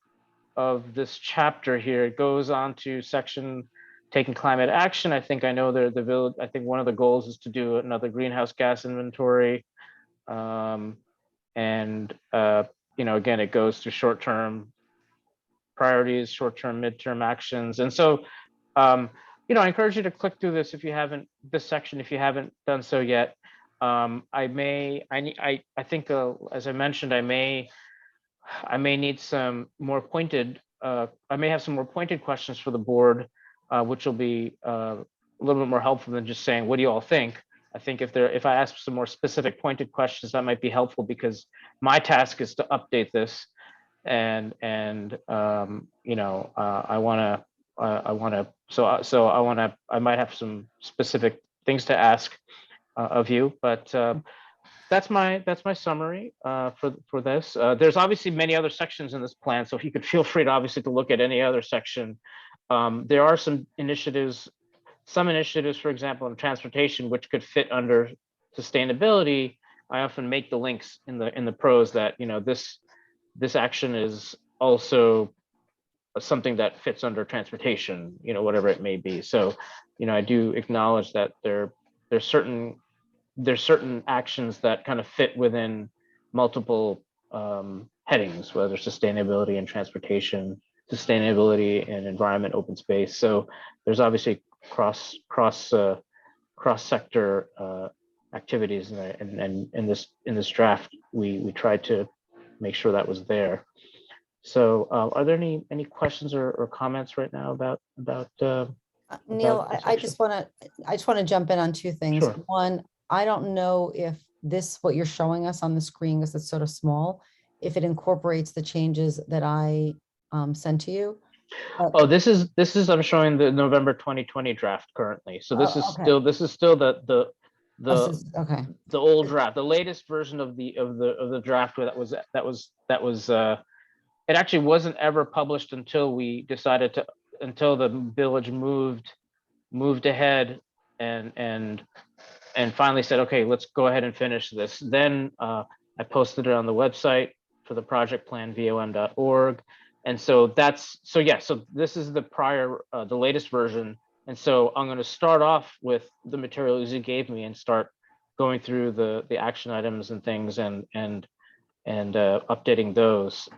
this chapter here. It goes on to section taking climate action. I think I know the village. I think one of the goals is to do another greenhouse gas inventory, and again, it goes to short-term priorities, short-term, midterm actions. And so I encourage you to click through this this section if you haven't done so yet. I think as I mentioned, I may need some more pointed, I may have some more pointed questions for the board, which will be a little bit more helpful than just saying, what do you all think? I think if I ask some more specific pointed questions, that might be helpful, because my task is to update this, and I might have some specific things to ask of you, but that's my summary for this. There's obviously many other sections in this plan, so if you could feel free to obviously to look at any other section. There are some initiatives, for example, in transportation, which could fit under sustainability. I often make the links in the prose that this action is also something that fits under transportation, whatever it may be. So, I do acknowledge that there's certain actions that kind of fit within multiple headings, whether sustainability and transportation, sustainability and environment, open space. So there's obviously cross sector activities, and in this draft, we tried to make sure that was there. So are there any questions or comments right now about Neil, this I just want to jump in on two things. Sure. One, I don't know if what you're showing us on the screen, because it's sort of small, if it incorporates the changes that I sent to you. Oh, this is I'm showing the November 2020 draft currently. So this is okay. still the Okay. the old draft, the latest version of the draft that was it actually wasn't ever published until we decided to, until the village moved ahead and finally said, okay, let's go ahead and finish this. Then I posted it on the website for the project plan, vom.org. And so so this is the prior, the latest version. And so I'm going to start off with the materials you gave me and start going through the action items and things and updating those.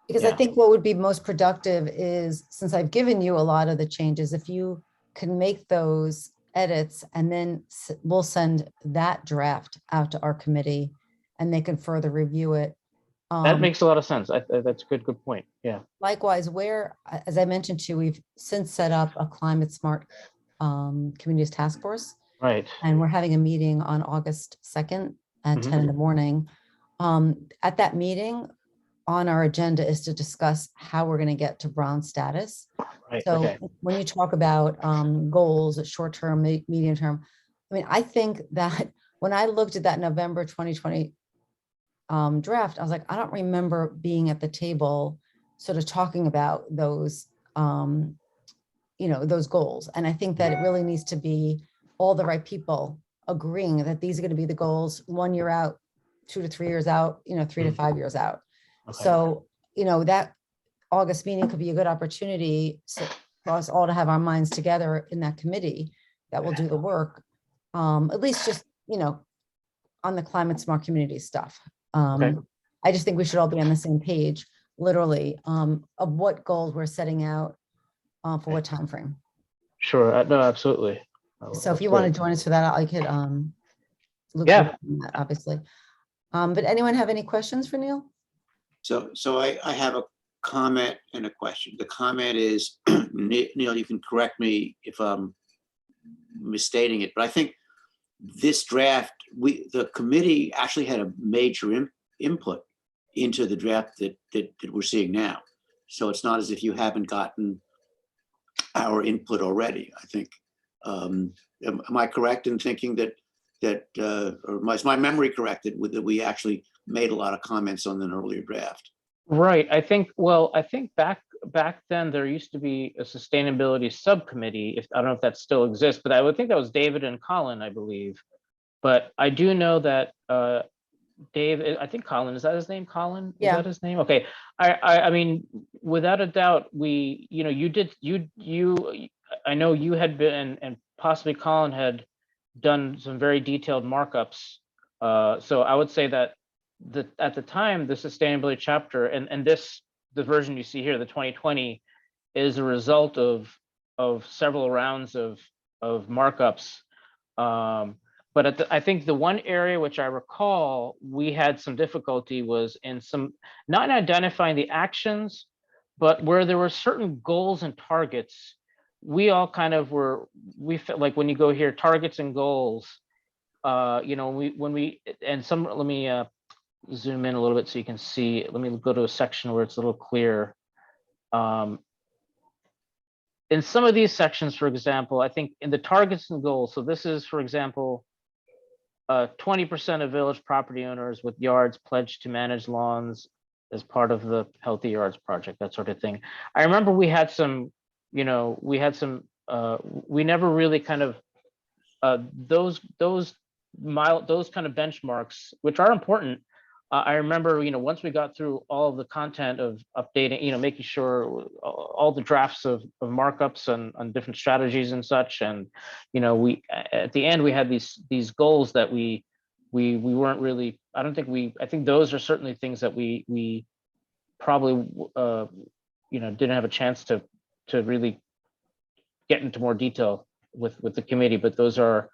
Because I think what would be most productive is, since I've given you a lot of the changes, if you can make those edits, and then we'll send that draft out to our committee and they can further review it. That makes a lot of sense. That's a good point. Yeah. Likewise, as I mentioned to you, we've since set up a climate smart communities task force. Right. And we're having a meeting on August 2nd at 10 in the morning. At that meeting, on our agenda is to discuss how we're going to get to brown status. Right, So okay. when you talk about goals, short-term, medium term, I mean, I think that when I looked at that November 2020 draft, I was like, I don't remember being at the table sort of talking about those, those goals. And I think that it really needs to be all the right people agreeing that these are going to be the goals 1 year out, 2 to 3 years out, 3 to 5 years out. Okay. So, that August meeting could be a good opportunity for us all to have our minds together in that committee that will do the work. At least just, on the climate smart community stuff. Okay. I just think we should all be on the same page, literally, of what goals we're setting out for what time frame. Sure. No, absolutely. So if you want to join us for that, I could look Yeah. at that, obviously. But anyone have any questions for Neil? So I have a comment and a question. The comment is, Neil, you can correct me if I'm misstating it, but I think this draft, the committee actually had a major input into the draft that we're seeing now. So it's not as if you haven't gotten our input already, I think. Am I correct in thinking that or is my memory corrected that we actually made a lot of comments on an earlier draft? Right. I think back then there used to be a sustainability subcommittee. I don't know if that still exists, but I would think that was David and Colin, I believe. But I do know that Dave, I think Colin, is that his name? Colin? Is Yeah. that his name? Okay. I mean, without a doubt, I know you had been, and possibly Colin had done some very detailed markups. So I would say that at the time, the sustainability chapter and the version you see here, the 2020, is a result of several rounds of markups. But I think the one area which I recall we had some difficulty was in not in identifying the actions, but where there were certain goals and targets. We all kind of we felt like when you go here, targets and goals, let me zoom in a little bit so you can see. Let me go to a section where it's a little clearer. In some of these sections, for example, I think in the targets and goals, so this is, for example, 20% of village property owners with yards pledged to manage lawns as part of the Healthy Yards project, that sort of thing. I remember we had some, we never really kind of, those kind of benchmarks, which are important. I remember, once we got through all of the content of updating, making sure all the drafts of markups on different strategies and such, and we at the end we had these goals that we weren't really. I think those are certainly things that we probably didn't have a chance to really get into more detail with the committee, but those are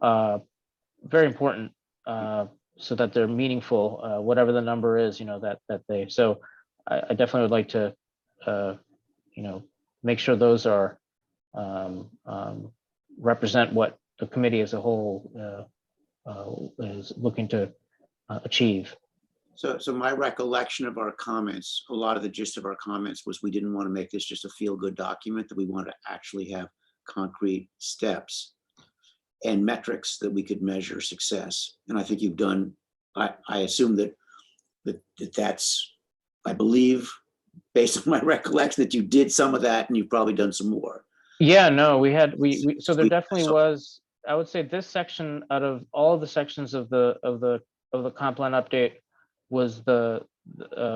very important so that they're meaningful, whatever the number is, that they. So I definitely would like to, make sure those are represent what the committee as a whole is looking to achieve. So my recollection of our comments, a lot of the gist of our comments was we didn't want to make this just a feel-good document, that we wanted to actually have concrete steps and metrics that we could measure success. And I think you've done, I assume that's, I believe, based on my recollection, that you did some of that and you've probably done some more. Yeah, no, so there definitely was, I would say this section, out of all of the sections of the comp plan update, was the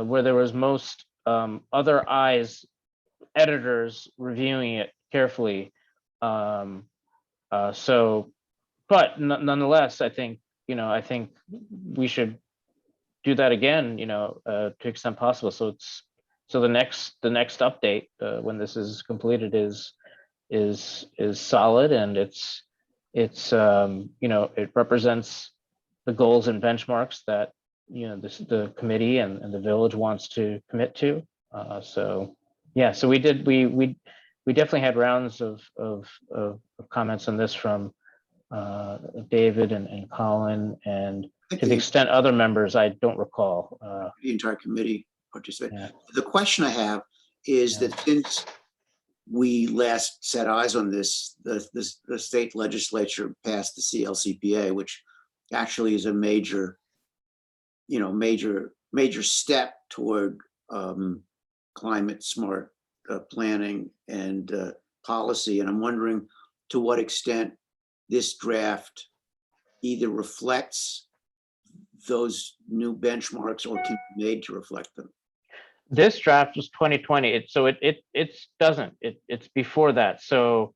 where there was most other eyes, editors reviewing it carefully. So, but nonetheless, I think we should do that again, to the extent possible. So the next update when this is completed is solid, and it represents the goals and benchmarks that the committee and the village wants to commit to. So yeah, so we definitely had rounds of comments on this from David and Colin, and to the extent other members, I don't recall. The entire committee participated. Yeah. The question I have is that since we last set eyes on this, the state legislature passed the CLCPA, which actually is a major step toward climate smart planning and policy. And I'm wondering to what extent this draft either reflects those new benchmarks or can be made to reflect them. This draft was 2020. It doesn't. It's before that. So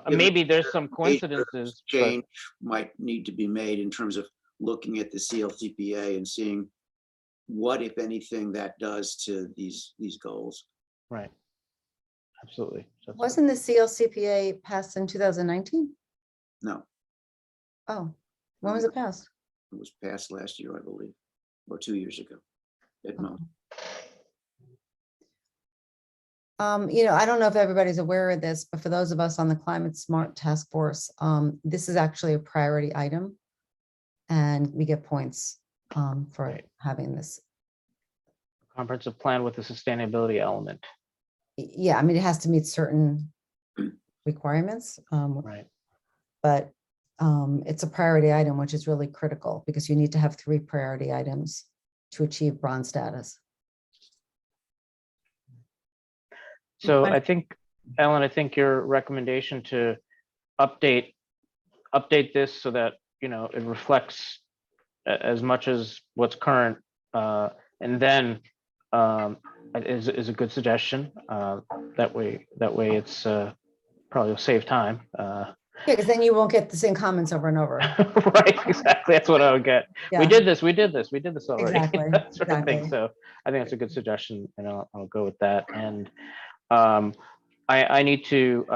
maybe there's some coincidences. Change might need to be made in terms of looking at the CLCPA and seeing what, if anything, that does to these goals. Right. Absolutely. Wasn't the CLCPA passed in 2019? No. Oh, when was it passed? It was passed last year, I believe, or 2 years ago at most. I don't know if everybody's aware of this, but for those of us on the Climate Smart Task Force, this is actually a priority item, and we get points for having this. Comprehensive plan with a sustainability element. Yeah, I mean, it has to meet certain requirements. Right. But it's a priority item, which is really critical because you need to have 3 priority items to achieve bronze status. So I think, Ellen, your recommendation to update this so that it reflects as much as what's current, and then is a good suggestion. That way it's probably will save time. Yeah, because then you won't get the same comments over and over. Right, exactly. That's what I would get. Yeah. We did this already. Exactly. That sort of thing. Exactly. So I think that's a good suggestion, and I'll go with that. And I need to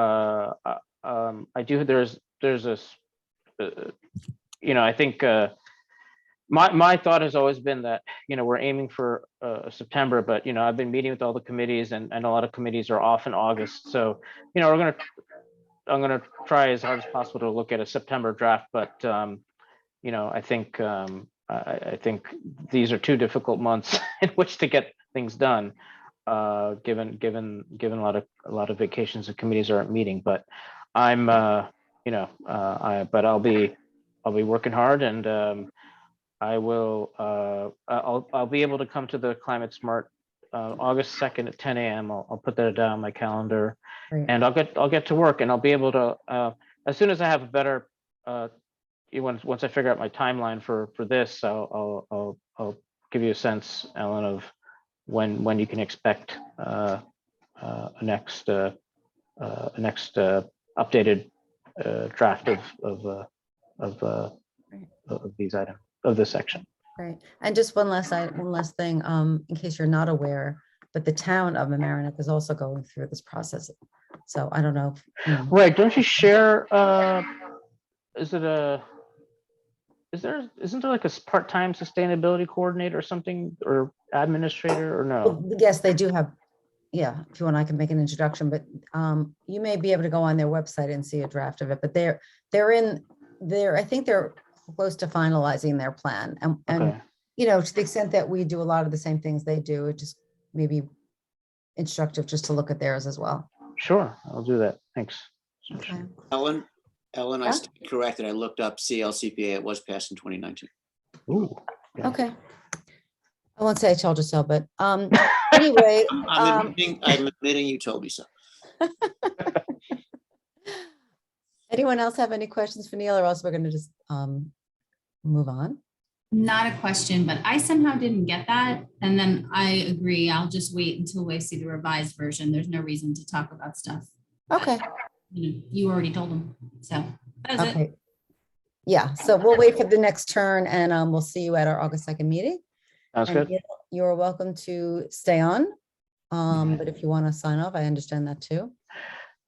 there's this I think my thought has always been that we're aiming for September, but I've been meeting with all the committees, and a lot of committees are off in August, so I'm gonna try as hard as possible to look at a September draft, but I think I think these are 2 difficult months in which to get things done, given a lot of vacations and committees aren't meeting. But I'm but I'll be working hard, and I will I'll be able to come to the Climate Smart August 2nd at 10 a.m. I'll put that down on my calendar. Great. And I'll get to work, and I'll be able to as soon as I have a better once I figure out my timeline for this, I'll give you a sense, Ellen, of when you can expect a next updated draft of these items, of this section. Right. And just one last thing, in case you're not aware, but the town of Mamaroneck is also going through this process. So I don't know. Right, don't you share, isn't there like a part-time sustainability coordinator or something, or administrator, or no? Well, yes, they do have, yeah, if you want, I can make an introduction, but you may be able to go on their website and see a draft of it, but I think they're close to finalizing their plan. And Okay, to the extent that we do a lot of the same things they do, it just maybe instructive just to look at theirs as well. sure, I'll do that, thanks. Okay. Ellen, I Yeah? stand corrected. I looked up CLCPA. It was passed in 2019. Ooh, yeah. Okay. I won't say I told you so, but anyway. I'm admitting you told me so. Anyone else have any questions for Neil, or else we're going to just move on? Not a question, but I somehow didn't get that. And then I agree, I'll just wait until I see the revised version. There's no reason to talk about stuff. Okay. You already told them, so that's it. Okay. Yeah, so we'll wait for the next turn, and we'll see you at our August 2nd meeting. Sounds And good. you're welcome to stay on. But if you want to sign off, I understand that too.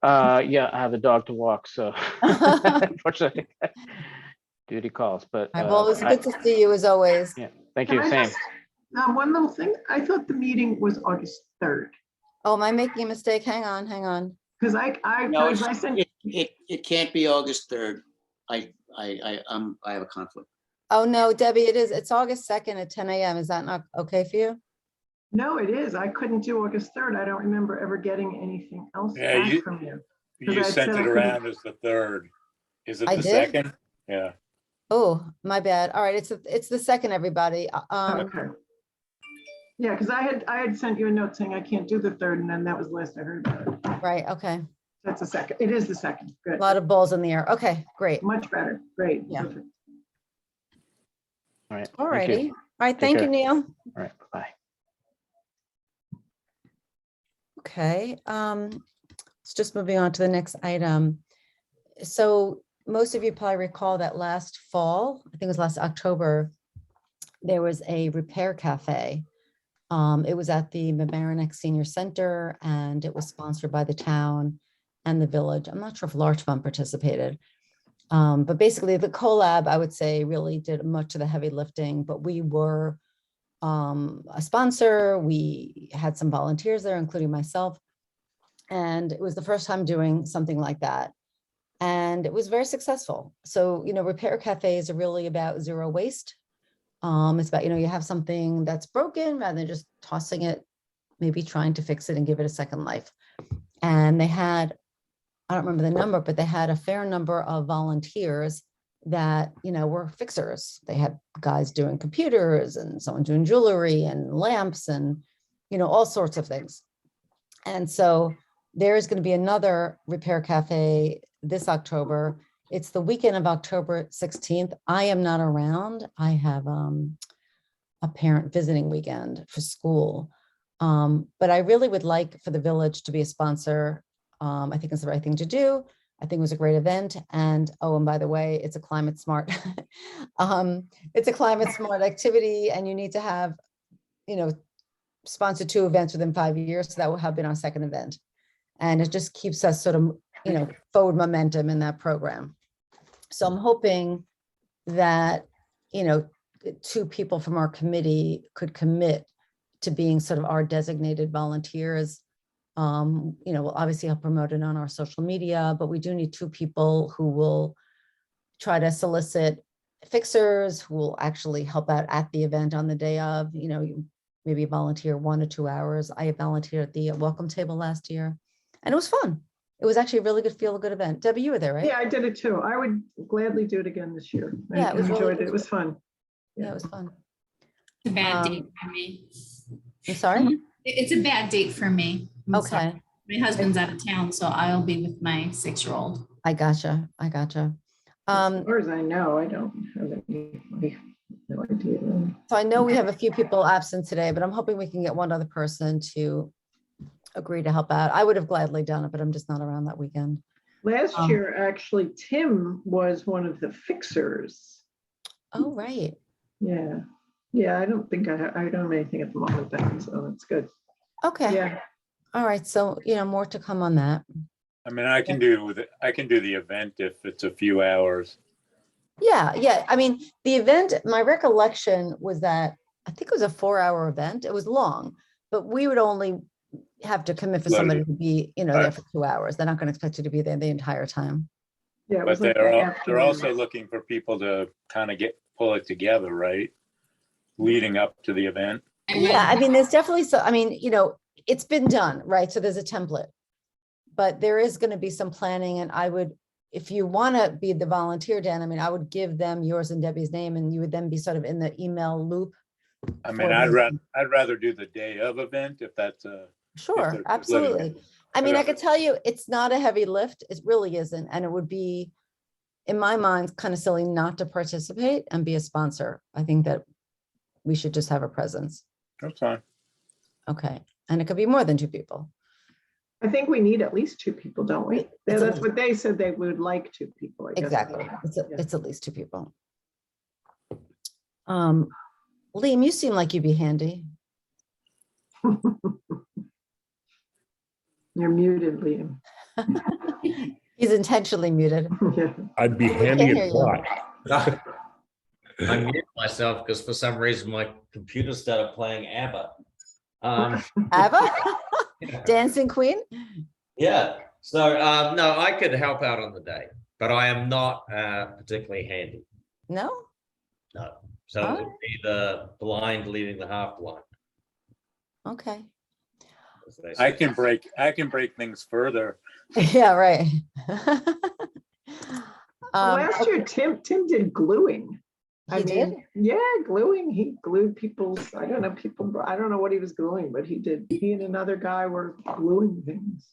Yeah, I have a dog to walk, so unfortunately, duty calls, but. I've always good to see you as always. Yeah, thank you, Can I same. just- one little thing, I thought the meeting was August 3rd, Oh, am I making a mistake? Hang on. because I No, sent, it can't be August 3rd. I have a conflict. Oh, no, Debbie, it's August 2nd at 10 a.m. Is that not okay for you? no, it is. I couldn't do August 3rd. I don't remember ever getting anything else Yeah, back from you. You I sent said I it couldn't- around as the 3rd. Is it I the did? 2nd? Yeah. Oh, my bad. All right, it's the 2nd, everybody. Okay. Yeah, because I had sent you a note saying I can't do the 3rd, and then that was the last I heard about it. Right, okay. That's the 2nd. It is the 2nd. A Good. lot of balls in the air. Okay, great. Much better. Great. Yeah. Perfect. All right. All thank you. righty. All right, Take thank you, care. Neil. All right, bye. Okay, let's just moving on to the next item. So most of you probably recall that last fall, I think it was last October, there was a repair cafe. It was at the Mamaroneck Senior Center, and it was sponsored by the town and the village. I'm not sure if Larchmont participated. But basically the collab, I would say, really did much of the heavy lifting, but we were a sponsor. We had some volunteers there, including myself. And it was the first time doing something like that. And it was very successful. So, repair cafes are really about zero waste. It's about, you have something that's broken rather than just tossing it, maybe trying to fix it and give it a second life. And they had, I don't remember the number, but they had a fair number of volunteers that, were fixers. They had guys doing computers and someone doing jewelry and lamps and, all sorts of things. And so there is going to be another repair cafe this October. It's the weekend of October 16th. I am not around. I have a parent visiting weekend for school. But I really would like for the village to be a sponsor. I think it's the right thing to do. I think it was a great event. And by the way, it's a climate smart. It's a climate smart activity, and you need to have, sponsor 2 events within 5 years. So that will have been our second event. And it just keeps us sort of, forward momentum in that program. So I'm hoping that, 2 people from our committee could commit to being sort of our designated volunteers. We'll obviously help promote it on our social media, but we do need 2 people who will try to solicit fixers who will actually help out at the event on the day of, maybe volunteer 1 or 2 hours. I volunteered at the welcome table last year, and it was fun. It was actually a really good feel-good event. Debbie, you were there, right? Yeah, I did it too. I would gladly do it again this year. Yeah, it was really enjoyed good. it. It was fun. Yeah, it was fun. It's a bad date for me. I'm sorry? It's a bad date for me. I'm sorry. Okay, My husband's out of town, so I'll be with my 6-year-old. I gotcha. As far as I know, I don't have any, no idea. So I know we have a few people absent today, but I'm hoping we can get one other person to agree to help out. I would have gladly done it, but I'm just not around that weekend. Last year, actually, Tim was one of the fixers. Oh, right. Yeah. Yeah, I don't think I don't have anything at the moment then, so that's good. Okay, Yeah, all right, so, more to come on that. I mean, I can do the event if it's a few hours. Yeah, I mean, the event, my recollection was that, I think it was a 4-hour event. It was long, but we would only have to commit for somebody to be, there for 2 hours. They're not going to expect you to be there the entire time. yeah. It But was like that they're afternoon. also looking for people to kind of pull it together, right? Leading up to the event. Yeah, I mean, there's definitely so, I mean, it's been done, right? So there's a template. But there is going to be some planning, and I would, if you want to be the volunteer, Dan, I mean, I would give them yours and Debbie's name, and you would then be sort of in the email loop. I mean, for I'd them. rather do the day of event if that's Sure, they're absolutely. splitting I mean, I whatever. could tell you, it's not a heavy lift. It really isn't. And it would be, in my mind, kind of silly not to participate and be a sponsor. I think that we should just have a presence. That's fine. Okay. And it could be more than 2 people. I think we need at least 2 people, don't we? It's Yeah, at that's least- what they said. They would like 2 people. I guess. Exactly. Yeah. It's at least 2 people. Liam, you seem like you'd be handy. You're muted, Liam. He's intentionally muted. Yeah. I'd be We can't handy hear at you. what? I muted myself because for some reason my computer started playing ABBA. Abba? Dancing Queen? Yeah, so no, I could help out on the day, but I am not particularly handy. No? No, so Oh. it would be the blind leading the half blind. Okay. as they I say. can break things further. Yeah, right. Last year, Tim did gluing. He did? Yeah, gluing. He glued people's, I don't know what he was gluing, but he did. He and another guy were gluing things.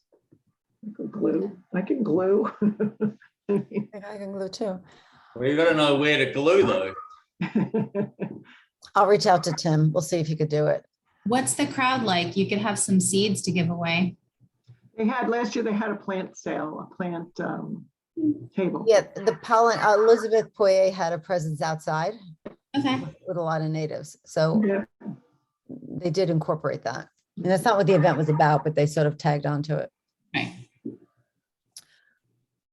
I can glue. I can glue too. Well, you gotta know where to glue though. I'll reach out to Tim. We'll see if he could do it. What's the crowd like? You could have some seeds to give away. Last year they had a plant sale, a plant table. Yeah, the pollen, Elizabeth Poirier had a presence outside Okay. with a lot of natives. So Yeah. they did incorporate that. And that's not what the event was about, but they sort of tagged onto it. Right.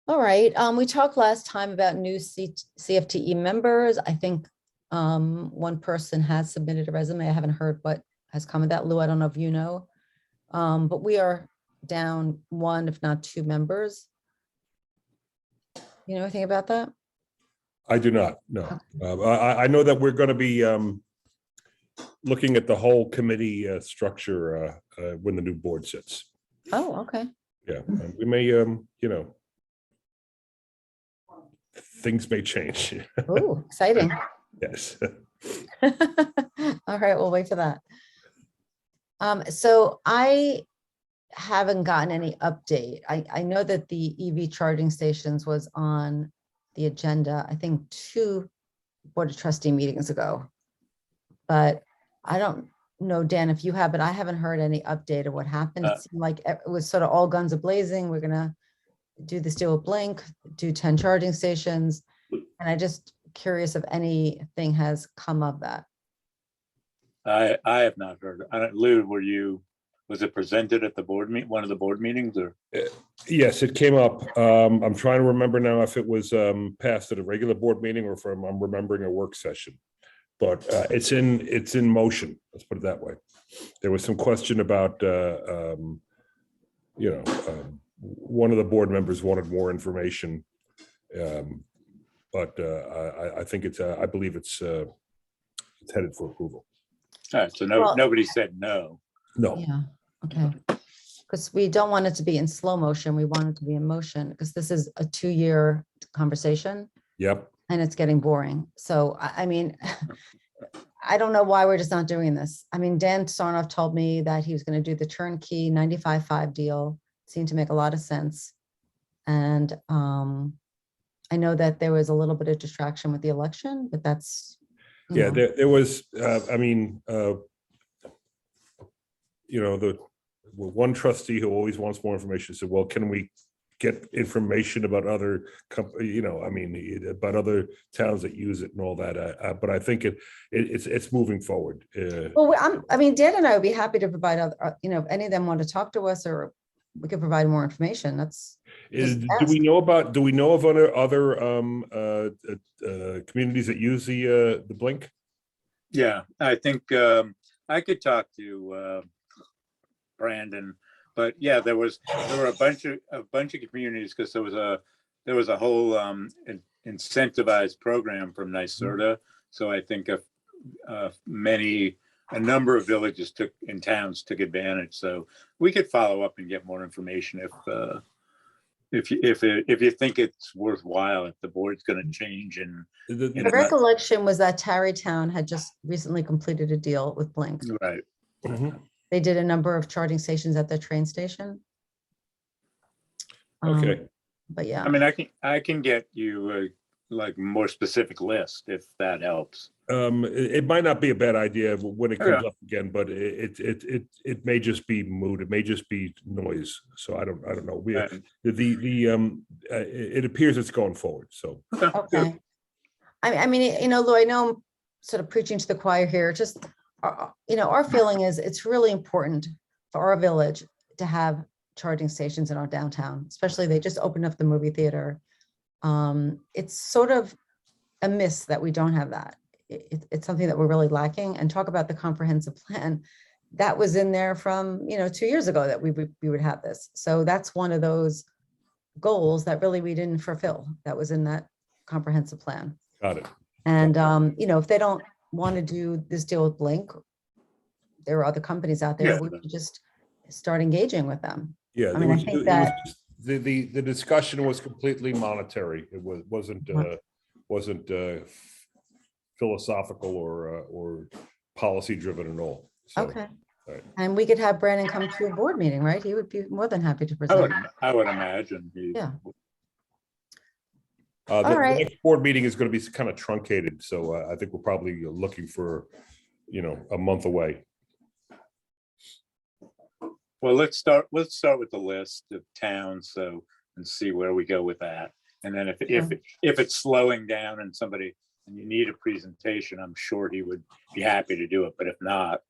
All right. We talked last time about new CFTE members. I think one person has submitted a resume. I haven't heard what has come of that. Lou, I don't know if you know. But we are down 1, if not 2 members. You know anything about that? I do not, no. I know that we're going to be looking at the whole committee structure when the new board sits. Oh, okay. Yeah, and we may, things may change. Oh, exciting. Yes. All right, we'll wait for that. So I haven't gotten any update. I know that the EV charging stations was on the agenda, I think 2 Board of Trustee meetings ago. But I don't know, Dan, if you have, but I haven't heard any update of what happened. It seemed like it was sort of all guns a-blazing. We're gonna do this deal with Blink, do 10 charging stations. And I just curious if anything has come of that. I have not heard. Lou, was it presented at the one of the board meetings or? Yes, it came up. I'm trying to remember now if it was passed at a regular board meeting or if I'm remembering a work session. But it's in motion. Let's put it that way. There was some question about, one of the board members wanted more information. But I think I believe it's headed for approval. All right, so Well- nobody said no. No, Yeah, okay. Because we don't want it to be in slow motion. We want it to be in motion because this is a 2-year conversation yep. and it's getting boring. So, I mean, I don't know why we're just not doing this. I mean, Dan Sarnoff told me that he was going to do the turnkey 95/5 deal. Seemed to make a lot of sense. And I know that there was a little bit of distraction with the election, but that's. Yeah, there was, the one trustee who always wants more information said, well, can we get information about other about other towns that use it and all that. But I think it's moving forward. Well, Dan and I would be happy to provide other, if any of them want to talk to us, or we could provide more information. Do we know of other communities that use the Blink? Yeah, I think I could talk to Brandon, but yeah, there were a bunch of communities, because there was a whole incentivized program from NYSERDA. So I think a number of villages and towns took advantage. So we could follow up and get more information if you think it's worthwhile, if the board's going to change. And the recollection was that Tarrytown had just recently completed a deal with Blink. Right. Mm-hmm. They did a number of charging stations at their train station. Okay. But yeah. I mean, I can get you like more specific list if that helps. It might not be a bad idea when it comes up again, but it may just be mood. It may just be noise. So I don't know. It appears it's going forward. So okay. I mean, Lou, I know I'm sort of preaching to the choir here. Just our feeling is it's really important for our village to have charging stations in our downtown. Especially, they just opened up the movie theater. It's sort of a miss that we don't have that. It's something that we're really lacking. And talk about the comprehensive plan that was in there from 2 years ago that we would have this. So that's one of those goals that really we didn't fulfill. That was in that comprehensive plan. Got it. And if they don't want to do this deal with Blink, there are other companies out there. We could just start engaging with them. Yeah, I mean, I think that the discussion was completely monetary. It wasn't philosophical or policy driven at all. So, okay. Right. And we could have Brandon come to a board meeting, right? He would be more than happy to present. I would imagine. Yeah. The next board meeting is going to be kind of truncated, so I think we're probably looking for, a month away. Well, let's start with the list of towns, and see where we go with that. And then if it's slowing down and you need a presentation, I'm sure he would be happy to do it. But if not,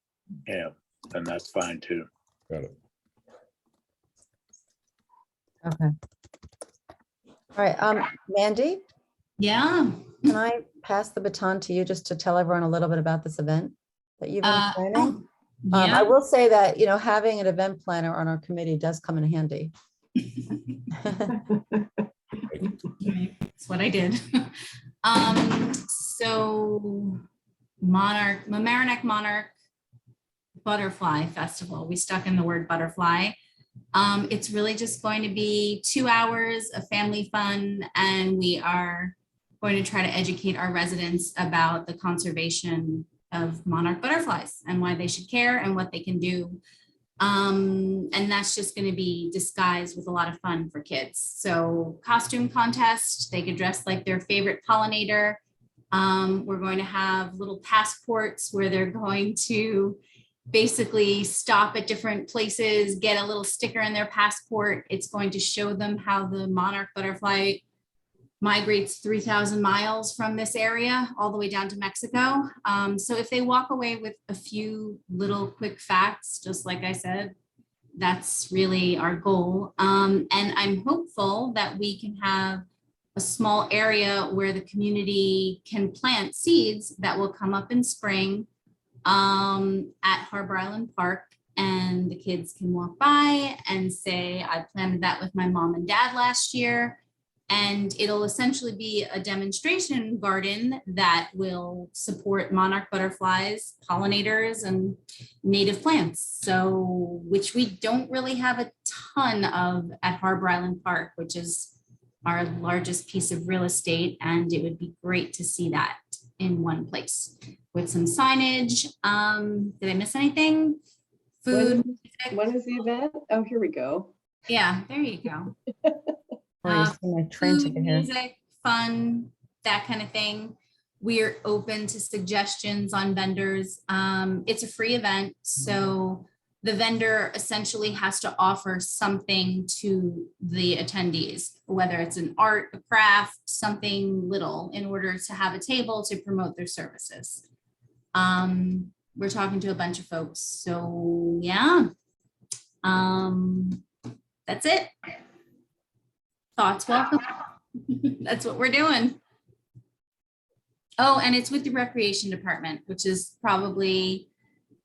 then that's fine too. Got it. Okay. All right, Mandy? Yeah. Can I pass the baton to you just to tell everyone a little bit about this event that you've been planning? Yeah. I will say that, having an event planner on our committee does come in handy. That's what I did. So Mamaroneck Monarch Butterfly Festival. We stuck in the word butterfly. It's really just going to be 2 hours of family fun, and we are going to try to educate our residents about the conservation of monarch butterflies and why they should care and what they can do. And that's just going to be disguised with a lot of fun for kids. So costume contest, they could dress like their favorite pollinator. We're going to have little passports where they're going to basically stop at different places, get a little sticker in their passport. It's going to show them how the monarch butterfly migrates 3,000 miles from this area all the way down to Mexico. So if they walk away with a few little quick facts, just like I said, that's really our goal. And I'm hopeful that we can have a small area where the community can plant seeds that will come up in spring at Harbor Island Park, and the kids can walk by and say, I planted that with my mom and dad last year. And it'll essentially be a demonstration garden that will support monarch butterflies, pollinators, and native plants. So, which we don't really have a ton of at Harbor Island Park, which is our largest piece of real estate. And it would be great to see that in one place with some signage. Did I miss anything? Food. When is the event? Oh, here we go. Yeah, there you go. My train Food, ticket here. music, fun, that kind of thing. We're open to suggestions on vendors. It's a free event, so the vendor essentially has to offer something to the attendees, whether it's an art, a craft, something little, in order to have a table to promote their services. We're talking to a bunch of folks, so yeah. That's it. Thoughts welcome. That's what we're doing. Oh, and it's with the recreation department, which is probably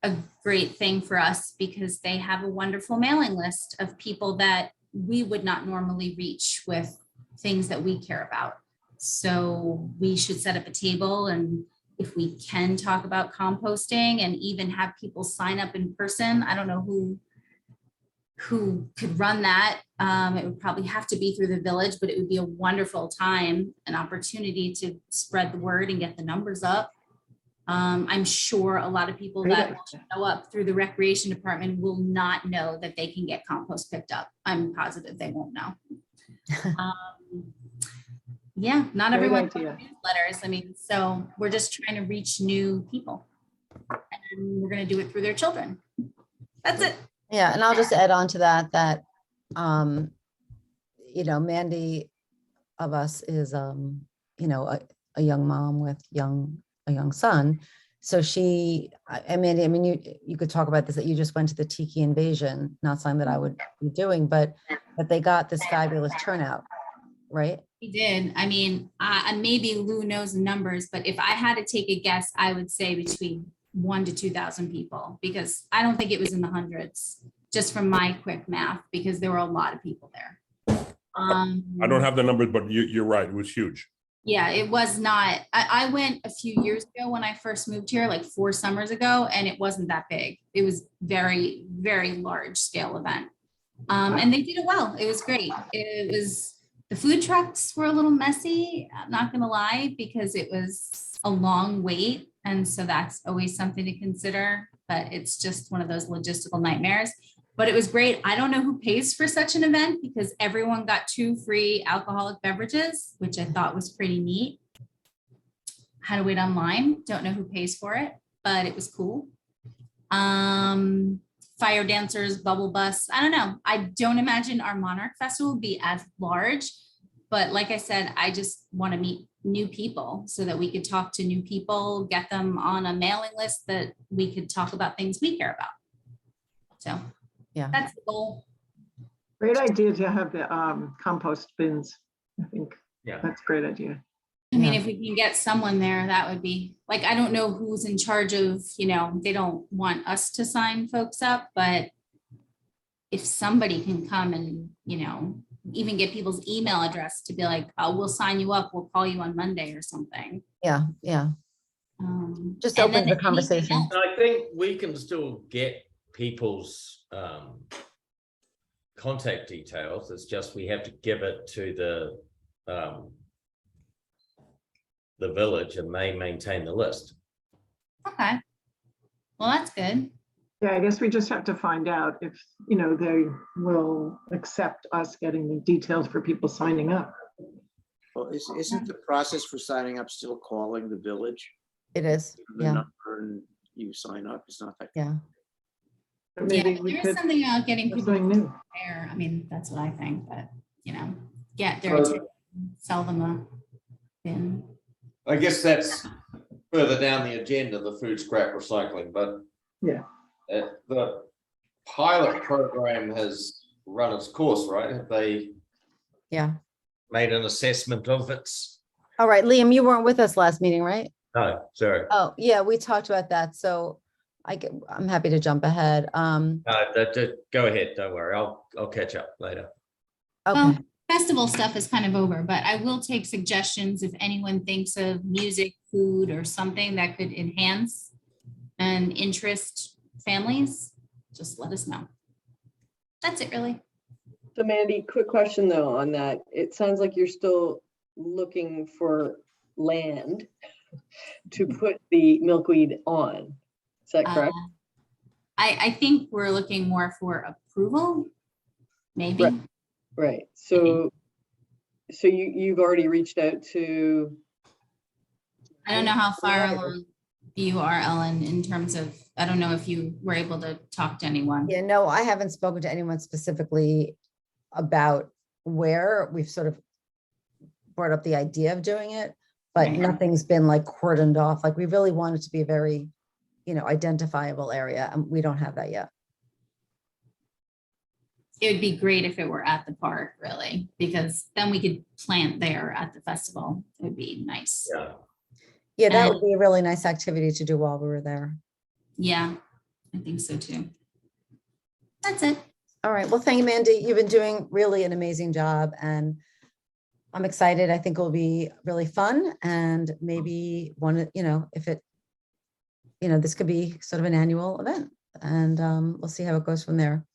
a great thing for us because they have a wonderful mailing list of people that we would not normally reach with things that we care about. So we should set up a table, and if we can talk about composting and even have people sign up in person. I don't know who could run that. It would probably have to be through the village, but it would be a wonderful time, an opportunity to spread the word and get the numbers up. I'm sure a lot of people that show up through the recreation department will not know that they can get compost picked up. I'm positive they won't know. Yeah, not Great everyone idea. newsletters. I mean, so we're just trying to reach new people, and we're going to do it through their children. That's it. Yeah, and I'll just add on to that, you know, Mandy of us is, you know, a young mom with a young son. So and Mandy, I mean, you could talk about this, that you just went to the Tiki Invasion, not something that I would be doing, but they got this fabulous turnout, right? We did. I mean, maybe Lou knows the numbers, but if I had to take a guess, I would say between 1,000 to 2,000 people, because I don't think it was in the hundreds, just from my quick math, because there were a lot of people there. I don't have the numbers, but you're right. It was huge. Yeah, it was not. I went a few years ago when I first moved here, like 4 summers ago, and it wasn't that big. It was very, very large scale event. And they did it well. It was great. It was, the food trucks were a little messy, I'm not gonna lie, because it was a long wait. And so that's always something to consider, but it's just one of those logistical nightmares. But it was great. I don't know who pays for such an event, because everyone got 2 free alcoholic beverages, which I thought was pretty neat. Had to wait online. Don't know who pays for it, but it was cool. Fire dancers, bubble bus. I don't know. I don't imagine our Monarch Festival will be as large, but like I said, I just want to meet new people so that we could talk to new people, get them on a mailing list that we could talk about things we care about. So yeah, that's the goal. Great idea to have the compost bins. I think that's a great idea. I mean, if we can get someone there, that would be, like, I don't know who's in charge of, you know, they don't want us to sign folks up, but if somebody can come and, you know, even get people's email address to be like, oh, we'll sign you up, we'll call you on Monday or something. Yeah. Just open the conversation. I think we can still get people's contact details. It's just we have to give it to the village, and they maintain the list. Okay. Well, that's good. Yeah, I guess we just have to find out if, you know, they will accept us getting the details for people signing up. Well, isn't the process for signing up still calling the village? It is. The Yeah. number and you sign up. It's not that. Yeah. But maybe we There could is something about getting people something new. there. I mean, that's what I think, but, you know, get there, sell them a bin. I guess that's further down the agenda, the food scrap recycling, but yeah, the pilot program has run its course, right? Have they made an assessment of its? All right, Liam, you weren't with us last meeting, right? No, sorry. Oh, yeah, we talked about that. So I'm happy to jump ahead. Go ahead, don't worry. I'll catch up later. Okay. Well, festival stuff is kind of over, but I will take suggestions if anyone thinks of music, food, or something that could enhance and interest families. Just let us know. That's it, really. So Mandy, quick question though on that. It sounds like you're still looking for land to put the milkweed on. Is that correct? I think we're looking more for approval, maybe. Right. So you've already reached out to. I don't know how far along. you are, Ellen, in terms of, I don't know if you were able to talk to anyone. Yeah, no, I haven't spoken to anyone specifically about where. We've sort of brought up the idea of doing it, but Right. nothing's been like cordoned off. Like, we really want it to be a very, identifiable area, and we don't have that yet. It would be great if it were at the park, really, because then we could plant there at the festival. It would be nice. Yeah. Yeah, that And- would be a really nice activity to do while we were there. Yeah, I think so too. That's it. All right. Well, thank you, Mandy. You've been doing really an amazing job, and I'm excited. I think it'll be really fun, and maybe if it, this could be sort of an annual event, and we'll see how it goes from there.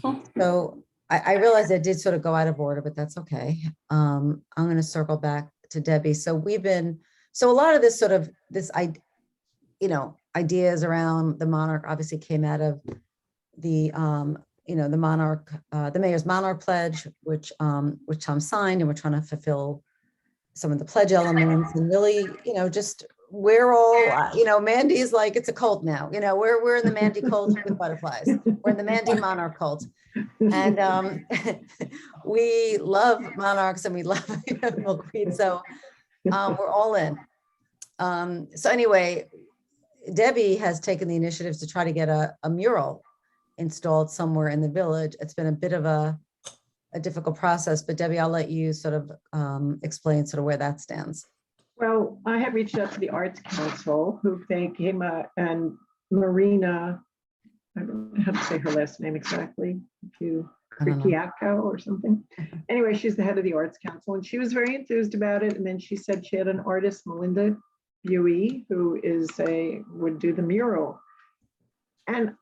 Cool. So I realized I did sort of go out of order, but that's okay. I'm going to circle back to Debbie. So a lot of this ideas around the Monarch obviously came out of the the Monarch, the mayor's Monarch pledge, which Tom signed, and we're trying to fulfill some of the pledge elements, and really, just we're all, Mandy's like, it's a cult now, we're in the Mandy cult with butterflies. We're in the Mandy Monarch cult. And we love monarchs, and we love milkweed. So we're all in. So anyway, Debbie has taken the initiatives to try to get a mural installed somewhere in the village. It's been a bit of a difficult process, but Debbie, I'll let you sort of explain sort of where that stands. Well, I have reached out to the Arts Council, who they came and Marina, I don't know how to say her last name exactly, Krikiako or something. Anyway, she's the head of the Arts Council, and she was very enthused about it. And then she said she had an artist, Melinda Buey, who would do the mural. And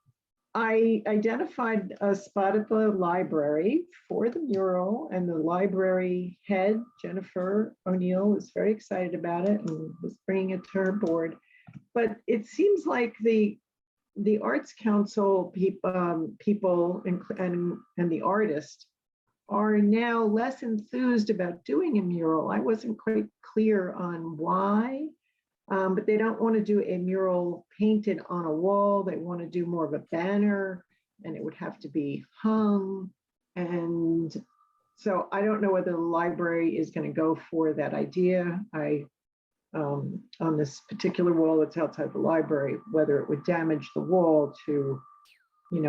I identified a spot at the library for the mural, and the library head, Jennifer O'Neill, was very excited about it and was bringing it to her board. But it seems like the Arts Council people and the artist are now less enthused about doing a mural. I wasn't quite clear on why. But they don't want to do a mural painted on a wall. They want to do more of a banner, and it would have to be hung. And so I don't know whether the library is going to go for that idea. On this particular wall that's outside the library, whether it would damage the wall to,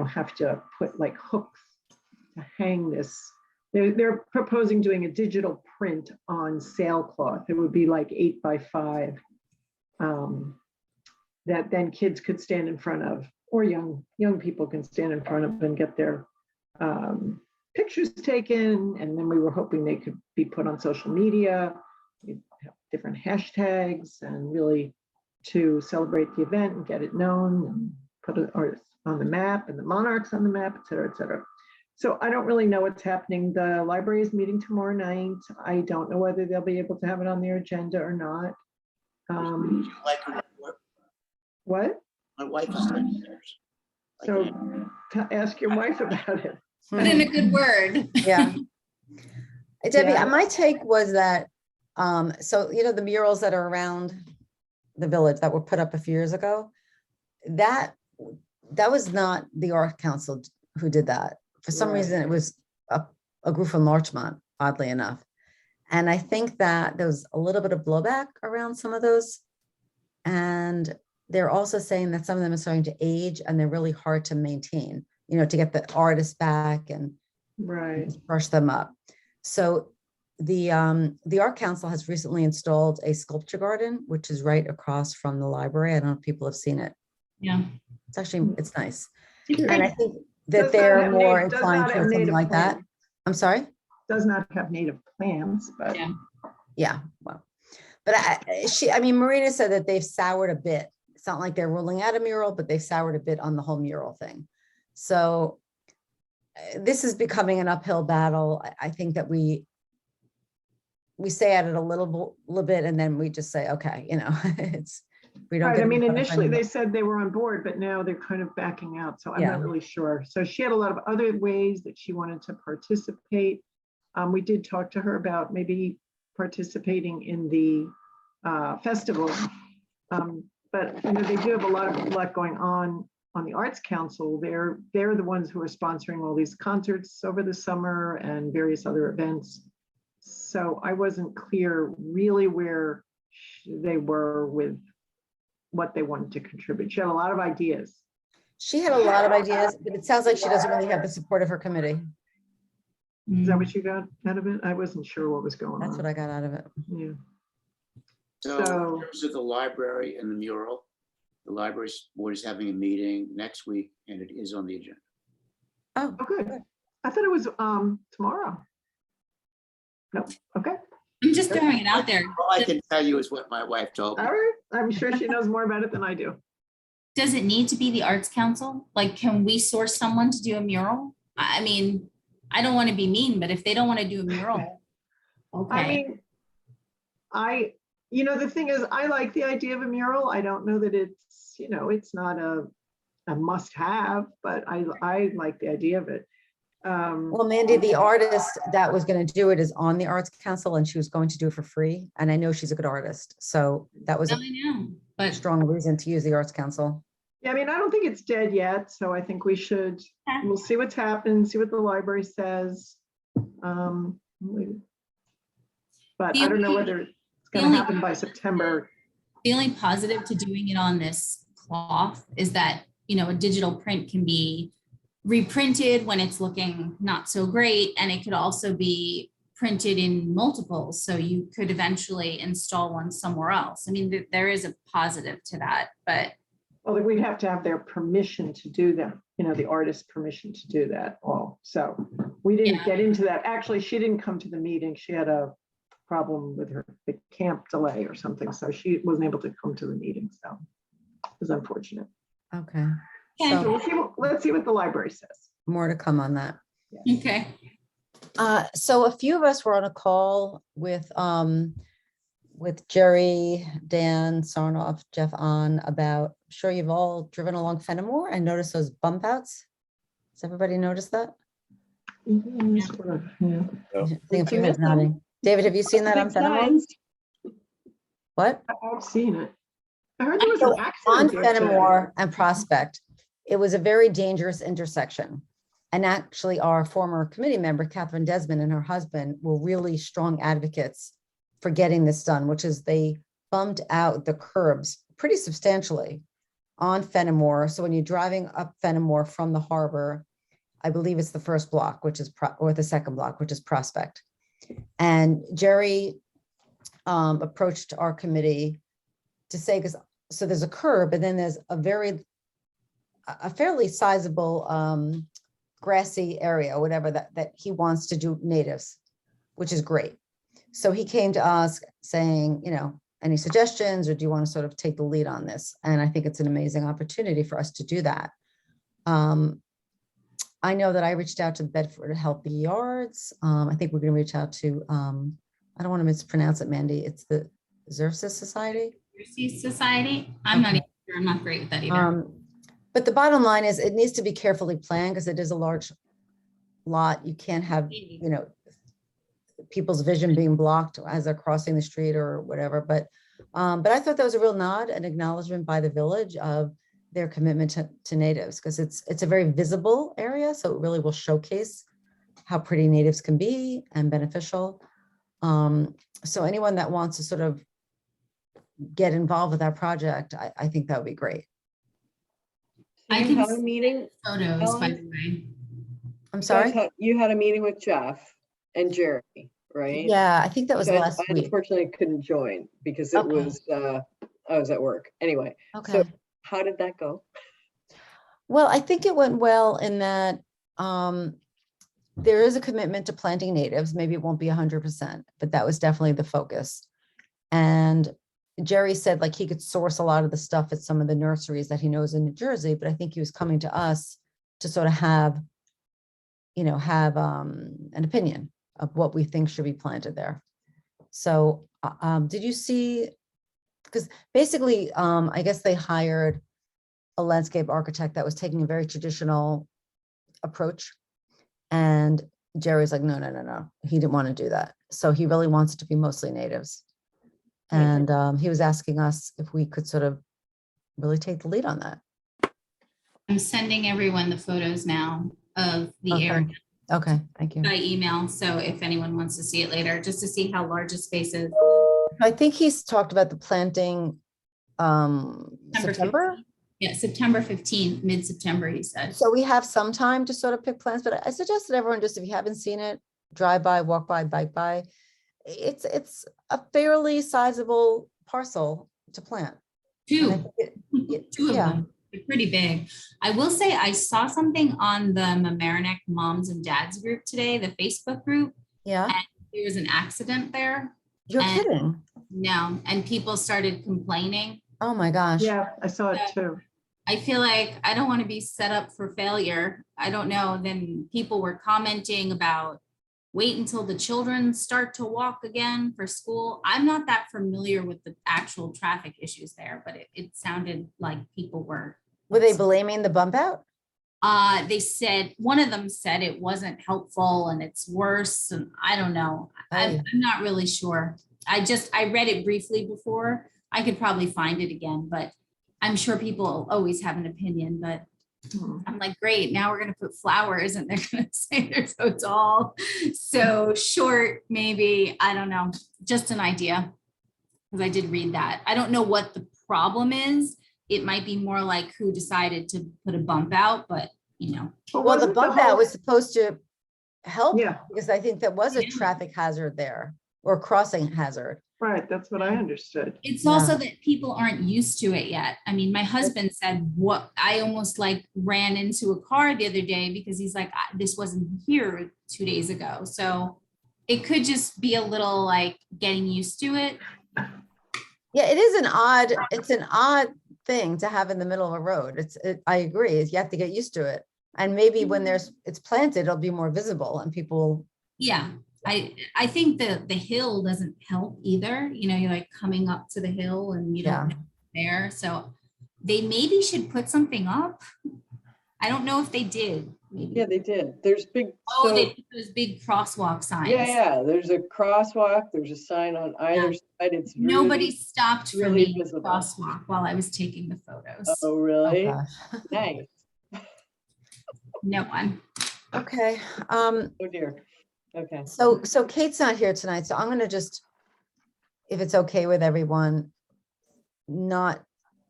have to put like hooks to hang this. They're proposing doing a digital print on sailcloth. It would be like 8 by 5. That then kids could stand in front of, or young people can stand in front of and get their pictures taken. And then we were hoping they could be put on social media, have different hashtags, and really to celebrate the event and get it known and put it on the map, and the Monarchs on the map, et cetera, et cetera. So I don't really know what's happening. The library is meeting tomorrow night. I don't know whether they'll be able to have it on their agenda or not. What? My wife is downstairs. So ask your wife about it. Put in a good word. Yeah. Debbie, Yeah. my take was that, so, the murals that are around the village that were put up a few years ago, that was not the Art Council who did that. For some Right. reason, it was a group from Larchmont, oddly enough. And I think that there was a little bit of blowback around some of those. And they're also saying that some of them are starting to age, and they're really hard to maintain, to get the artist back and Right. brush them up. So the Art Council has recently installed a sculpture garden, which is right across from the library. I don't know if people have seen it. Yeah. It's nice. It's And I great. think that Does they're not have more native- does inclined not have towards something native like that. plants. I'm sorry? Does not have native plants, but Yeah. Yeah, well, but Marina said that they've soured a bit. It's not like they're ruling out a mural, but they've soured a bit on the whole mural thing. So this is becoming an uphill battle. I think that we stay at it a little bit, and then we just say, okay, we don't. right. get I mean, in front of initially anyone. they said they were on board, but now they're kind of backing out. So I'm Yeah. not really sure. So she had a lot of other ways that she wanted to participate. We did talk to her about maybe participating in the festival. but they do have a lot going on the Arts Council. They're the ones who are sponsoring all these concerts over the summer and various other events. So I wasn't clear really where they were with what they wanted to contribute. She had a lot of ideas. She had a lot of ideas, but it sounds like she doesn't really have the support of her committee. Is that what you got out of it? I wasn't sure what was going on. That's what I got out of it. Yeah. So in terms of the library and the mural, the library board is having a meeting next week and it is on the agenda. Oh, Oh, good. I thought it was tomorrow. No, okay. I'm just throwing it out there. All I can tell you is what my wife told me. All right. I'm sure she knows more about it than I do. Does it need to be the Arts Council? Like, can we source someone to do a mural? I mean, I don't want to be mean, but if they don't want to do a mural, okay. I mean, the thing is, I like the idea of a mural. I don't know that it's, it's not a must have, but I like the idea of it. well, Mandy, the artist that was going to do it is on the Arts Council and she was going to do it for free. And I know she's a good artist. So that was I know, a but strong reason to use the Arts Council. Yeah, I mean, I don't think it's dead yet. So I think we'll see what's happened, see what the library says. But I don't know whether it's going to happen by September. the only positive to doing it on this cloth is that, a digital print can be reprinted when it's looking not so great. And it could also be printed in multiples. So you could eventually install one somewhere else. I mean, there is a positive to that, but. Well, we'd have to have their permission to do that, the artist's permission to do that all. So we didn't get into that. Actually, she didn't come to the meeting. She had a problem with the camp delay or something. So she wasn't able to come to the meeting. So it was unfortunate. Okay. So So let's see what the library says. more to come on that. Okay. So a few of us were on a call with Jerry, Dan, Sarnoff, Jeff on about, I'm sure you've all driven along Fenimore and noticed those bump outs. Has everybody noticed that? Yeah. I think a few heads nodding. David, have you seen that on Fenimore? What? I've seen it. I heard there was So an accident on yesterday. Fenimore and Prospect, it was a very dangerous intersection. And actually our former committee member, Catherine Desmond, and her husband were really strong advocates for getting this done, which is they bumped out the curbs pretty substantially on Fenimore. So when you're driving up Fenimore from the harbor, I believe it's the first block, which is, or the second block, which is Prospect. And Jerry approached our committee to say, because so there's a curb and then there's a fairly sizable grassy area, whatever that he wants to do natives, which is great. So he came to us saying, any suggestions, or do you want to sort of take the lead on this? And I think it's an amazing opportunity for us to do that. I know that I reached out to the Bedford Healthy Yards. I think we're going to reach out to, I don't want to mispronounce it, Mandy. It's the Xerxes Society. Society. I'm not even sure. I'm not great with that either. But the bottom line is it needs to be carefully planned because it is a large lot. You can't have, people's vision being blocked as they're crossing the street or whatever. But I thought that was a real nod and acknowledgement by the village of their commitment to natives, because it's a very visible area. So it really will showcase how pretty natives can be and beneficial. So anyone that wants to sort of get involved with that project, I think that would be great. I can have a meeting. Photos, by Ellen? the way. I'm sorry? You had a meeting with Jeff and Jerry, right? Yeah, I think that was Which last I week. unfortunately couldn't join because it Okay. was, I was at work. Anyway, Okay. so how did that go? Well, I think it went well in that there is a commitment to planting natives. Maybe it won't be 100%, but that was definitely the focus. And Jerry said like he could source a lot of the stuff at some of the nurseries that he knows in New Jersey, but I think he was coming to us to sort of have an opinion of what we think should be planted there. So did you see, because basically, I guess they hired a landscape architect that was taking a very traditional approach. And Jerry's like, no. He didn't want to do that. So he really wants it to be mostly natives. And he was asking us if we could sort of really take the lead on that. I'm sending everyone the photos now of the area Okay, thank you. by email. So if anyone wants to see it later, just to see how large the space is. I think he's talked about the planting September. 15th. Yeah, September 15th, mid-September, he said. So we have some time to sort of pick plants, but I suggested everyone, just if you haven't seen it, drive by, walk by, bike by. It's a fairly sizable parcel to plant. And I Two think of yeah. them. They're pretty big. I will say I saw something on the Mamaroneck Moms and Dads group today, the Facebook group. Yeah. And there was an accident there. You're And- kidding. No, and people started complaining. Oh my gosh. Yeah, I saw it too. I feel like I don't want to be set up for failure. I don't know. Then people were commenting about wait until the children start to walk again for school. I'm not that familiar with the actual traffic issues there, but it sounded like people were. Were they blaming the bump out? They said, one of them said it wasn't helpful and it's worse. And I don't know. I'm not really sure. I read it briefly before. I could probably find it again, but I'm sure people always have an opinion, but I'm like, great, now we're going to put flowers and they're going to say they're so tall, so short, maybe, I don't know, just an idea. Because I did read that. I don't know what the problem is. It might be more like who decided to put a bump out, but you know. Well, the bump out was supposed to help, Yeah. because I think that was a traffic hazard there, or crossing hazard. Right, that's what I understood. It's also that people aren't used to it yet. I mean, my husband said, what, I almost like ran into a car the other day because he's like, this wasn't here 2 days ago. So it could just be a little like getting used to it. Yeah, it's an odd thing to have in the middle of a road. I agree, you have to get used to it. And maybe when it's planted, it'll be more visible and people. Yeah. I think the hill doesn't help either. You know, you're like coming up to the hill and you don't know there. So they maybe should put something up. I don't know if they did. Maybe. Yeah, they did. There's big. Oh, they put those big crosswalk signs. Yeah. There's a crosswalk. There's a sign on either side. It's Nobody really, stopped for really me visible. crosswalk while I was taking the photos. Oh, really? Oh, gosh. Nice. No one. Okay. Oh, dear. Okay. So Kate's not here tonight, so I'm gonna just, if it's okay with everyone, not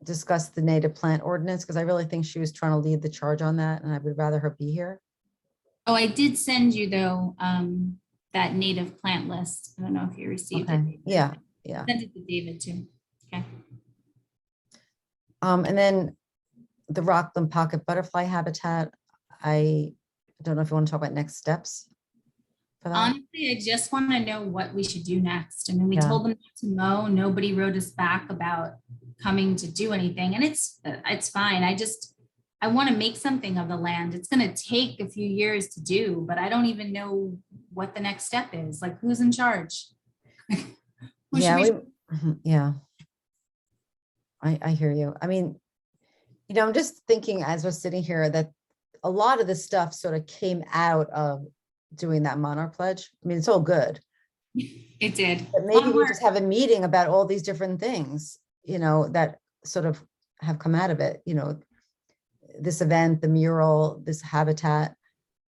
discuss the native plant ordinance, because I really think she was trying to lead the charge on that, and I would rather her be here. Oh, I did send you though, that native plant list. I don't know if you received Okay. it. Yeah. Send it to David too. Okay. And then the Rockland pocket butterfly habitat, I don't know if you want to talk about next steps for that. Honestly, I just want to know what we should do next. I mean, we Yeah. told them not to mow. Nobody wrote us back about coming to do anything, and it's fine. I want to make something of the land. It's going to take a few years to do, but I don't even know what the next step is. Like, who's in charge? Who should we- Yeah. I hear you. I mean, I'm just thinking as we're sitting here that a lot of this stuff sort of came out of doing that Monarch Pledge. I mean, it's all good. It did. But maybe we just have a meeting about all these different things, that sort of have come out of it, this event, the mural, this habitat.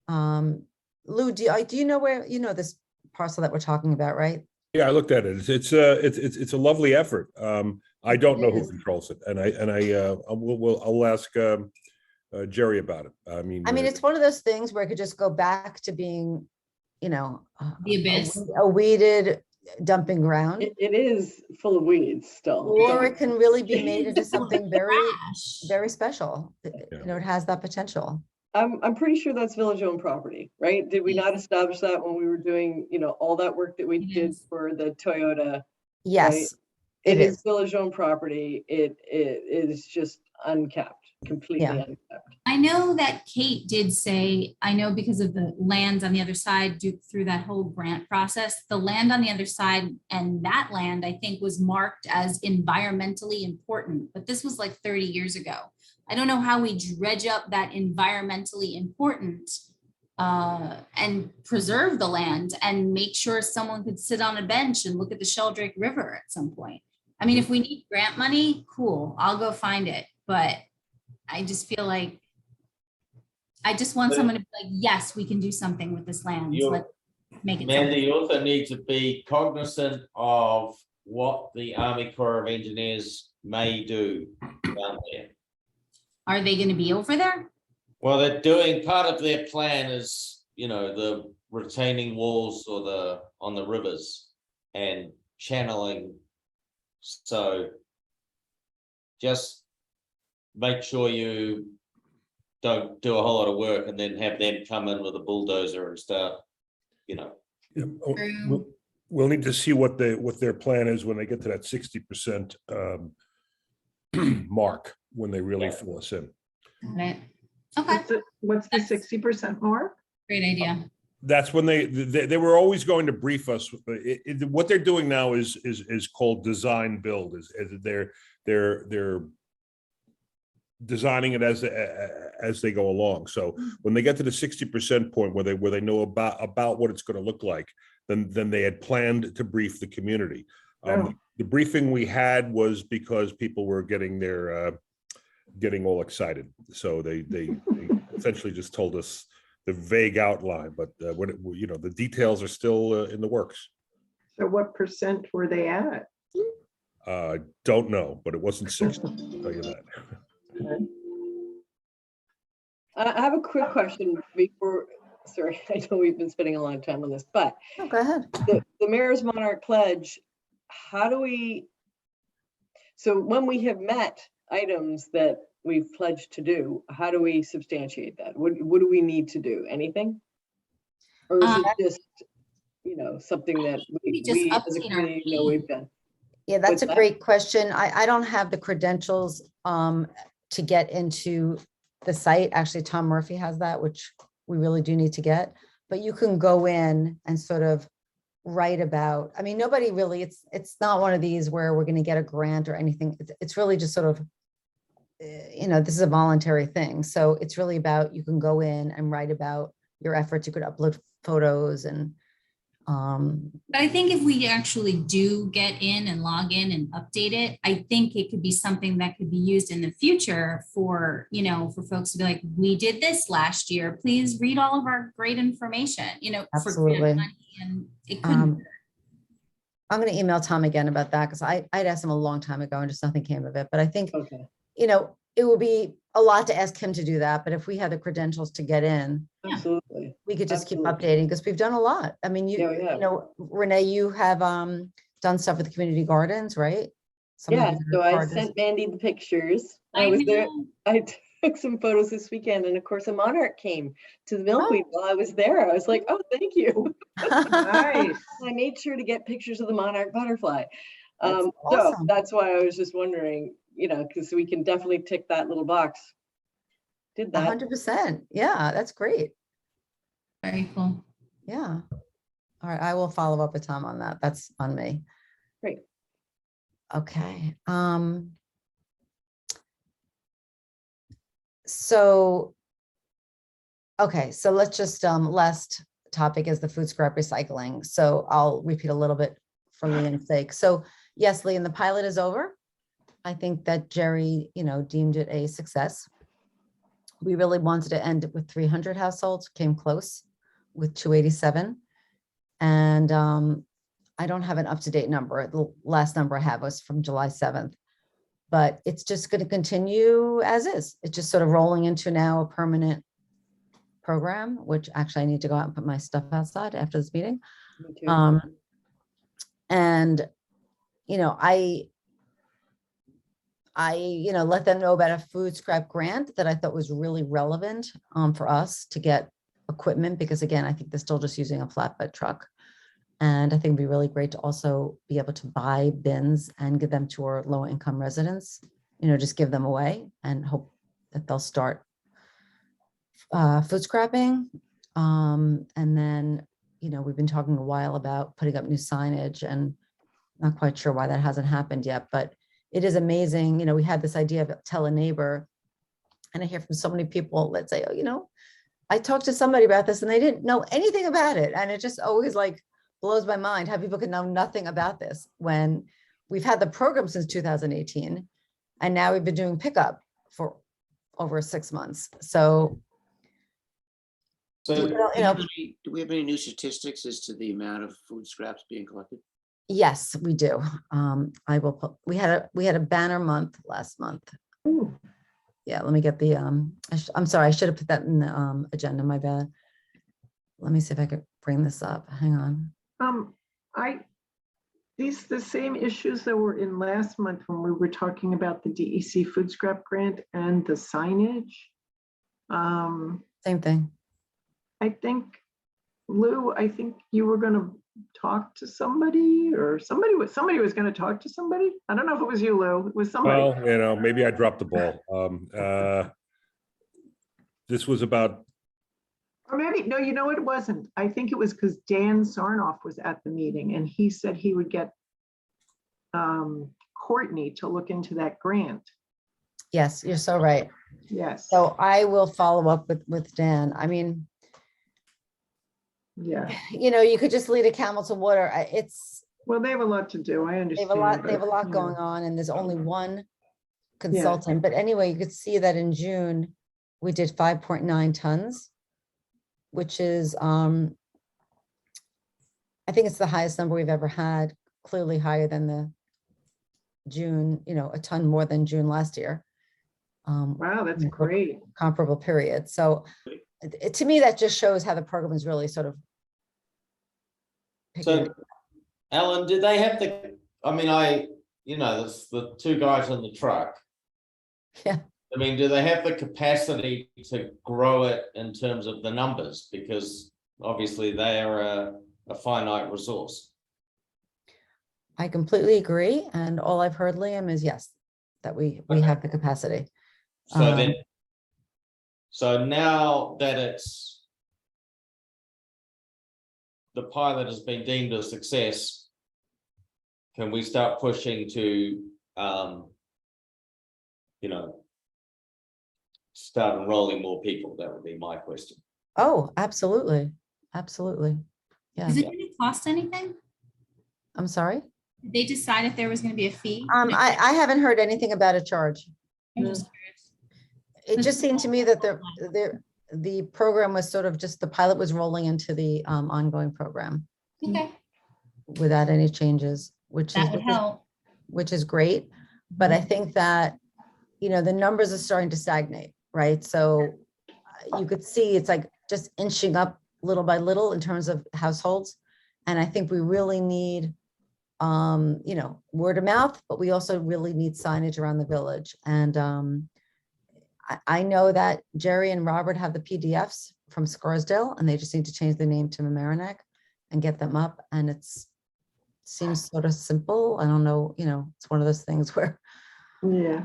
Lou, do you know where, this parcel that we're talking about, right? Yeah, I looked at it. It's a lovely effort. I don't know who controls it, and I'll ask Jerry about it. I mean, it's one of those things where it could just go back to being, The abyss. a weeded dumping ground, It is full of weeds still. or it can really be made into something very, Trash. very special. It has that potential. I'm pretty sure that's village-owned property, right? Did we not establish that when we were doing, all that work that we did Yes. for the Toyota? Yes, It is village-owned property. It is just unkept, completely Yeah. unkept. I know that Kate did say, I know because of the lands on the other side through that whole grant process, the land on the other side and that land, I think, was marked as environmentally important, but this was like 30 years ago. I don't know how we dredge up that environmentally important and preserve the land and make sure someone could sit on a bench and look at the Sheldrake River at some point. I mean, if we need grant money, cool, I'll go find it, but I just feel like I just want But- someone to be like, yes, we can do something with this land. You're- Let's make it. Mandy, something. you also need to be cognizant of what the Army Corps of Engineers may do down there. Are they going to be over there? Well, they're doing, part of their plan is, you know, the retaining walls or on the rivers and channeling. So just make sure you don't do a whole lot of work and then have them come in with a bulldozer and start, you know. Yeah, we'll need to see what their plan is when they get to that 60% mark, when they really fill us in. Got it. Okay, What's the 60% mark? great idea. That's when they were always going to brief us. What they're doing now is called design build. Is they're designing it as they go along. So when they get to the 60% point where they know about what it's going to look like, then they had planned to brief the community. The briefing we had was because people were getting all excited. So they essentially just told us the vague outline, but the details are still in the works. So what percent were they at? Don't know, but it wasn't 60. I'll tell you that. I have a quick question before, sorry, I know we've been spending a long time on this, but Oh, go ahead. the Mayor's Monarch Pledge, how do we, so when we have met items that we've pledged to do, how do we substantiate that? What do we need to do? Anything? Or is it just, something that We just we as a update our community know we've done? Yeah, that's What's a that? great question. I don't have the credentials to get into the site. Actually, Tom Murphy has that, which we really do need to get. But you can go in and sort of write about, I mean, nobody really, it's not one of these where we're going to get a grant or anything. It's really just sort of, this is a voluntary thing. So it's really about, you can go in and write about your efforts. You could upload photos and But I think if we actually do get in and log in and update it, I think it could be something that could be used in the future for, for folks to be like, we did this last year. Please read all of our great information, for grant Absolutely. money, and it couldn't. I'm going to email Tom again about that because I'd asked him a long time ago and just nothing came of it. But I think, Okay. it would be a lot to ask him to do that. But if we had the credentials to get in, Absolutely. we could just Absolutely. keep updating because we've done a lot. I mean, Yeah, we have. Renee, you have done stuff with the community gardens, right? Some of Yeah, you so are I artists. sent Mandy the pictures. I I was there. know. I took some photos this weekend, and of course, a monarch came to the milkweed while I was there. I was like, oh, thank you. Nice. I made sure to get pictures of the monarch butterfly. That's So awesome. that's why I was just wondering, because we can definitely tick that little box. Did that. 100%. Yeah, that's great. Very cool. Yeah. All right, I will follow up with Tom on that. That's on me. Great. Okay. So let's just, last topic is the food scrap recycling. So I'll repeat a little bit for Leanne's sake. So yes, Leanne, the pilot is over. I think that Jerry, deemed it a success. We really wanted to end it with 300 households, came close with 287. And I don't have an up-to-date number. The last number I have was from July 7th. But it's just going to continue as is. It's just sort of rolling into now a permanent program, which actually I need to go out and put my stuff outside after this meeting. Me too. And, I let them know about a food scrap grant that I thought was really relevant for us to get equipment, because again, I think they're still just using a flatbed truck. And I think it'd be really great to also be able to buy bins and give them to our low income residents, just give them away and hope that they'll start food scrapping. And then, we've been talking a while about putting up new signage, and not quite sure why that hasn't happened yet, but it is amazing. We had this idea of tell a neighbor, and I hear from so many people that say, oh, I talked to somebody about this and they didn't know anything about it. And it just always blows my mind how people can know nothing about this when we've had the program since 2018. And now we've been doing pickup for over 6 months. So, So you do know, we have any new statistics as to the amount of food scraps being collected? yes, we do. I will put, we had a banner month last month. Ooh. Yeah, let me get the, I'm sorry, I should have put that in the agenda, my bad. Let me see if I could bring this up. Hang on. These the same issues that were in last month when we were talking about the DEC food scrap grant and the signage. Same thing. I think, Lou, I think you were going to talk to somebody, or somebody was going to talk to somebody. I don't know if it was you, Lou. It was somebody. Well, you know, maybe I dropped the ball. This was about, Or maybe, no, you know, it wasn't. I think it was because Dan Sarnoff was at the meeting and he said he would get Courtney to look into that grant. Yes, you're so right. Yes. So I will follow up with Dan. I mean, Yeah. you know, you could just lead a camel to water. It's, Well, they have a lot to do. I they understand. have a lot, but, they have a lot you going know. on, and there's only one consultant. But anyway, you could see that in June, we did 5.9 tons, which is, I think it's the highest number we've ever had, clearly higher than the June, you know, a ton more than June last year. Wow, that's great. Comparable period. So to me, that just shows how the program is really sort of picking So, Alan, did they have the, I mean, you know, the two guys in the truck. Yeah. I mean, do they have the capacity to grow it in terms of the numbers? Because obviously they are a finite resource. I completely agree. And all I've heard, Liam, is yes, that we have the capacity. So then, so now that the pilot has been deemed a success, can we start pushing to, you know, start enrolling more people? That would be my question. Oh, absolutely. Absolutely. Yeah. Is it going to cost anything? I'm sorry. Did they decide if there was going to be a fee? I haven't heard anything about a charge. I'm just curious. It just seemed to me that the program was sort of just, the pilot was rolling into the ongoing program Okay, without any changes, which that would help. which is great. But I think that, you know, the numbers are starting to stagnate, right? So you could see it's like just inching up little by little in terms of households. And I think we really need, you know, word of mouth, but we also really need signage around the village. And I know that Jerry and Robert have the PDFs from Scarsdale, and they just need to change the name to Mamaroneck and get them up. And seems sort of simple. I don't know, you know, it's one of those things where, Yeah.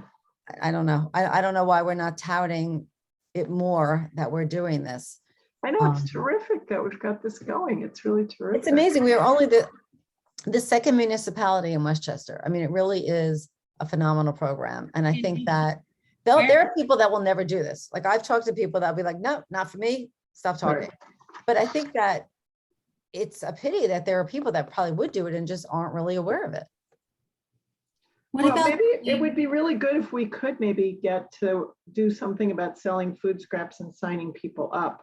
I don't know. I don't know why we're not touting it more that we're doing this. I know, it's terrific that we've got this going. It's really terrific. It's amazing. We are only the second municipality in Westchester. I mean, it really is a phenomenal program. And I think that there are people that will never do this. Like, I've talked to people that'll be like, no, not for me, stop talking. Right. But I think that it's a pity that there are people that probably would do it and just aren't really aware of it. What Well, about, maybe it would be really good if we could maybe get to do something about selling food scraps and signing people up.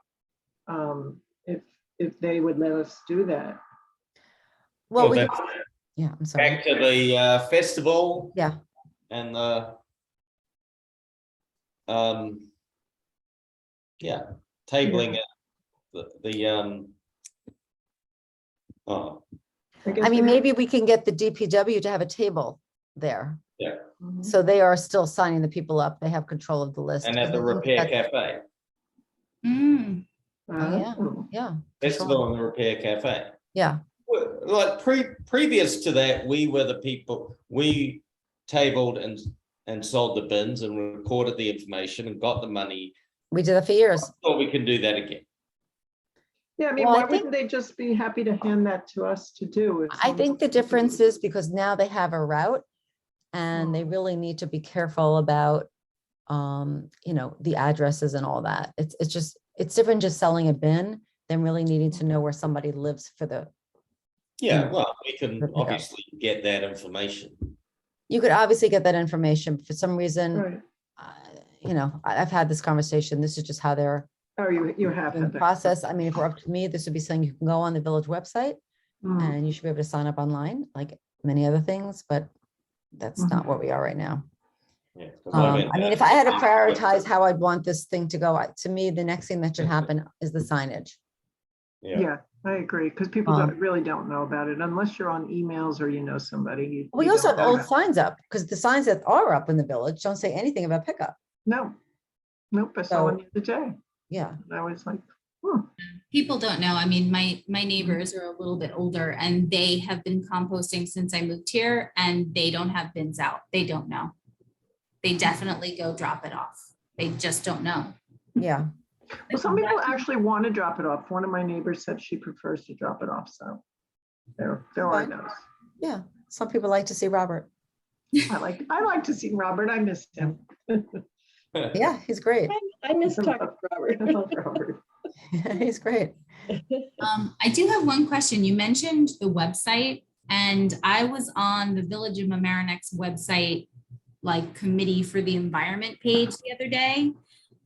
If they would let us do that. Well, Well, yeah, I'm sorry. back to the festival. Yeah. And yeah, tabling it. Oh, I mean, maybe we can get the DPW to have a table there. yeah. So they are still signing the people up. They have control of the list. And at the Repair Cafe. Oh, yeah, yeah. Festival and the Repair Cafe. Yeah. Like previous to that, we were the people, we tabled and sold the bins and recorded the information and got the money. We did that for years. So we can do that again. Yeah, I mean, Well, why wouldn't they just be happy to hand that to us to do? I think the difference is because now they have a route and they really need to be careful about, you know, the addresses and all that. It's different just selling a bin than really needing to know where somebody lives for the Yeah, well, we can Pick up. obviously get that information. You could obviously get that information. For some reason, Right. you know, I've had this conversation. This is just how they're Oh, you have doing had the that. process. I mean, if we're up to me, this would be something you can go on the village website Mm. and you should be able to sign up online, like many other things, but that's not where we are right now. Yeah, 'cause I mean, if I had to prioritize how I'd want this thing to go, to me, the next thing that should happen is the signage. Yeah, I agree, because people really don't know about it unless you're on emails or you know somebody. We you also don't have know old that. signs up because the signs that are up in the village don't say anything about pickup. No, nope, I saw one the other day. Yeah. And I was like, People don't know. I mean, my neighbors are a little bit older and they have been composting since I moved here and they don't have bins out. They don't know. They definitely go drop it off. They just don't know. Yeah. well, some people actually want to drop it off. One of my neighbors said she prefers to drop it off, so there are Fine. those. Yeah. Some people like to see Robert. I like to see Robert. I missed him. Yeah, he's great. I miss talking to Robert. I love Robert. He's great. I do have one question. You mentioned the website and I was on the Village of Mamaronec's website, like committee for the environment page the other day.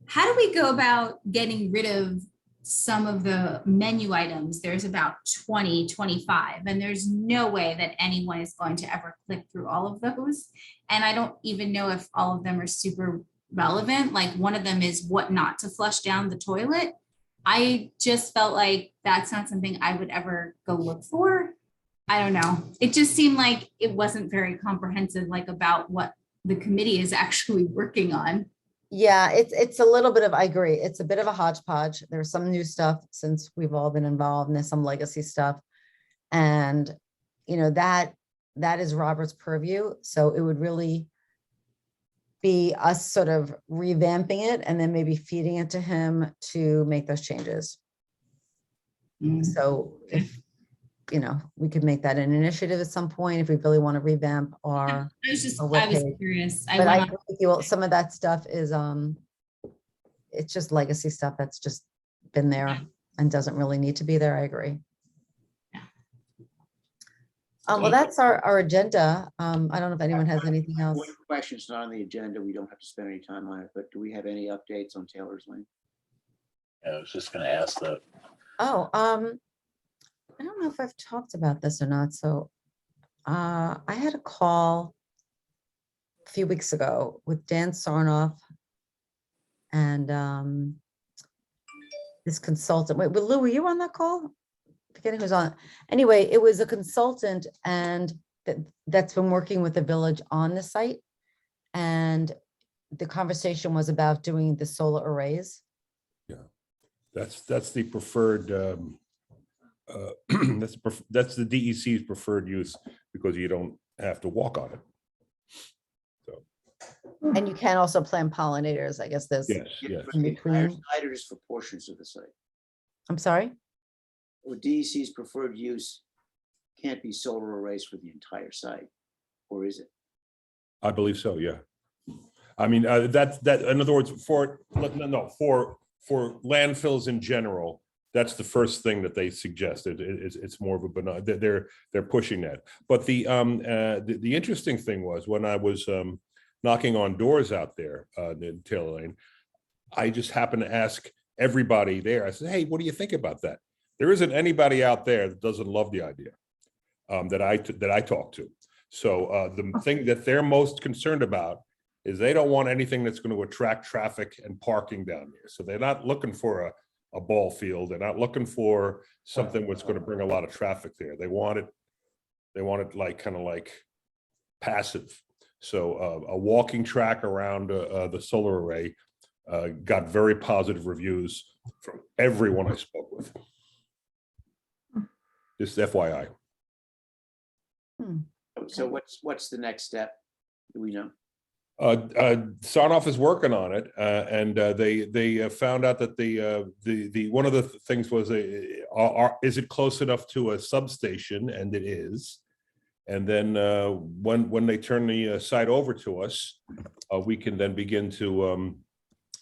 How do we go about getting rid of some of the menu items? There's about 20, 25, and there's no way that anyone is going to ever click through all of those. And I don't even know if all of them are super relevant. Like one of them is what not to flush down the toilet. I just felt like that's not something I would ever go look for. I don't know. It just seemed like it wasn't very comprehensive, like about what the committee is actually working on. Yeah, it's a little bit of, I agree. It's a bit of a hodgepodge. There's some new stuff since we've all been involved and there's some legacy stuff. And, you know, that is Robert's purview. So it would really be us sort of revamping it and then maybe feeding it to him to make those changes. So if, you know, we could make that an initiative at some point if we really want to revamp our. I was webpage. curious. But I agree with you, some of that stuff is, it's just legacy stuff that's just been there and doesn't really need to be there. I agree. Well, that's our agenda. I don't know if anyone has anything else. One question is not on the agenda. We don't have to spend any time on it, but do we have any updates on Taylor's Lane? I was just gonna ask that. Oh, I don't know if I've talked about this or not. So I had a call a few weeks ago with Dan Sarnoff and this consultant. Wait, Lou, were you on that call? Forgetting who's on. Anyway, it was a consultant and that's been working with the village on the site. And the conversation was about doing the solar arrays. Yeah, that's the preferred, that's the DEC's preferred use because you don't have to walk on it. So. And you can also plant pollinators. I guess there's Yes, yes. For the entire site or just for portions of the site? I'm sorry? Or DEC's preferred use can't be solar arrays for the entire site, or is it? I believe so, yeah. I mean, that in other words, for landfills in general, that's the first thing that they suggest. It's more of a benign. They're pushing that. But the interesting thing was when I was knocking on doors out there in Taylor Lane, I just happened to ask everybody there. I said, "Hey, what do you think about that?" There isn't anybody out there that doesn't love the idea that I talk to. So the thing that they're most concerned about is they don't want anything that's going to attract traffic and parking down there. So they're not looking for a ball field. They're not looking for something that's going to bring a lot of traffic there. They want it like kind of like passive. So a walking track around the solar array got very positive reviews from everyone I spoke with. Just FYI. So what's the next step? Do we know? Sarnoff is working on it, and they found out that the one of the things was is it close enough to a substation, and it is. And then when they turn the site over to us, we can then begin to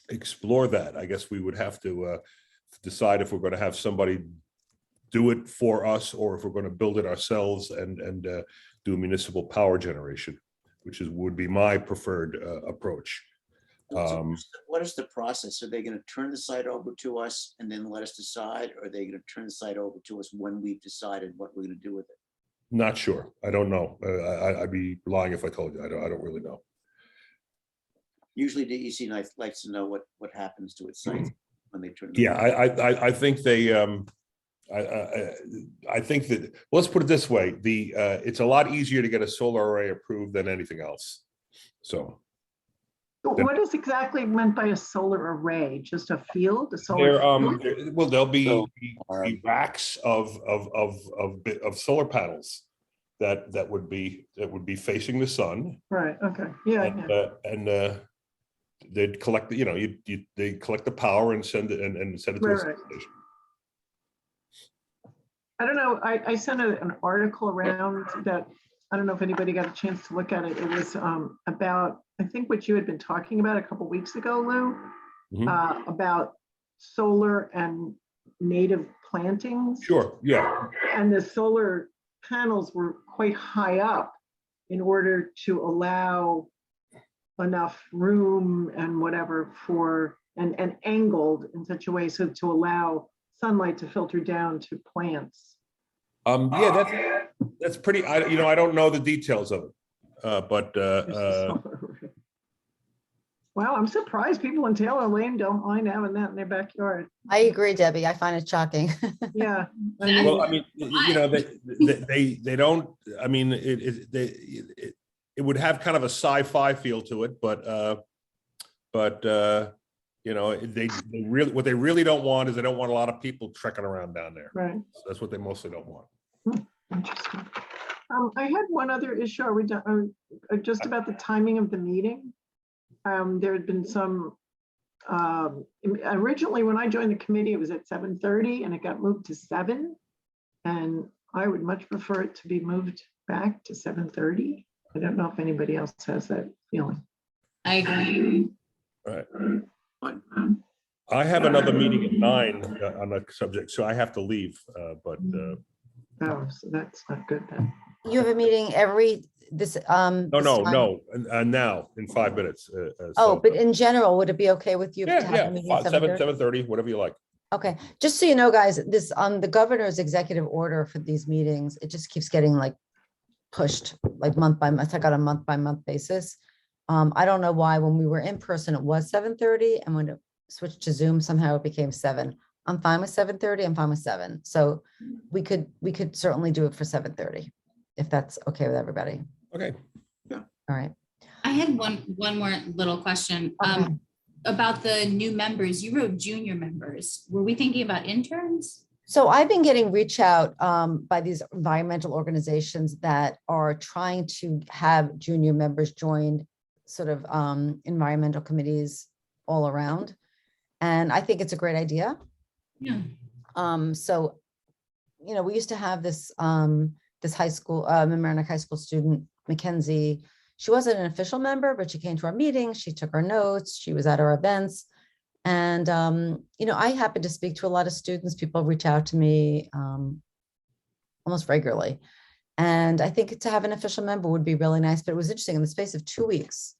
explore that. I guess we would have to decide if we're going to have somebody do it for us, or if we're going to build it ourselves and do municipal power generation, which would be my preferred approach. So what is the process? Are they going to turn the site over to us and then let us decide? Or are they going to turn the site over to us when we've decided what we're going to do with it? Not sure. I don't know. I'd be lying if I told you. I don't really know. Usually DEC likes to know what happens to its sites when they turn. Yeah, I think they, I think that, let's put it this way, it's a lot easier to get a solar array approved than anything else. So. What is exactly meant by a solar array? Just a field, a solar field? Well, there'll be racks of solar panels that would be facing the sun. Right, okay, yeah. And they'd collect, they collect the power and send it send it to a Right. substation. I don't know, I sent an article around that, I don't know if anybody got a chance to look at it. It was about, I think what you had been talking about a couple weeks ago, Lou, about solar and native plantings. Sure, yeah. And the solar panels were quite high up in order to allow enough room and whatever for, and angled in such a way so to allow sunlight to filter down to plants. Yeah, that's pretty, I don't know the details of it, but wow, I'm surprised people in Taylor Lane don't mind having that in their backyard. I agree, Debbie. I find it shocking. Yeah. well, I mean, they don't, I mean, it would have kind of a sci-fi feel to it, but they really, what they really don't want is they don't want a lot of people trekking around down there. Right. So that's what they mostly don't want. Interesting. I had one other issue. Are we done? Just about the timing of the meeting. There had been some, originally when I joined the committee, it was at 7:30 and it got moved to 7. And I would much prefer it to be moved back to 7:30. I don't know if anybody else has that feeling. I agree. Right. I have another meeting at 9 on the subject, so I have to leave, but. Oh, so that's not good then. You have a meeting No, now in 5 minutes. But in general, would it be okay with you? to have a meeting at 7:30? 7:30, whatever you like. Okay, just so you know, guys, this the governor's executive order for these meetings, it just keeps getting like pushed like month by month. It's like on a month by month basis. I don't know why when we were in person, it was 7:30, and when it switched to Zoom, somehow it became 7. I'm fine with 7:30. I'm fine with 7. So we could certainly do it for 7:30 if that's okay with everybody. Okay. All right. I had one more little question. Okay. About the new members. You wrote junior members. Were we thinking about interns? So I've been getting reach out by these environmental organizations that are trying to have junior members join sort of environmental committees all around. And I think it's a great idea. Yeah. So, we used to have this this high school, Mamaroneck High School student, Mackenzie. She wasn't an official member, but she came to our meetings. She took our notes. She was at our events. And, I happen to speak to a lot of students. People reach out to me almost regularly. And I think to have an official member would be really nice. But it was interesting. In the space of 2 weeks,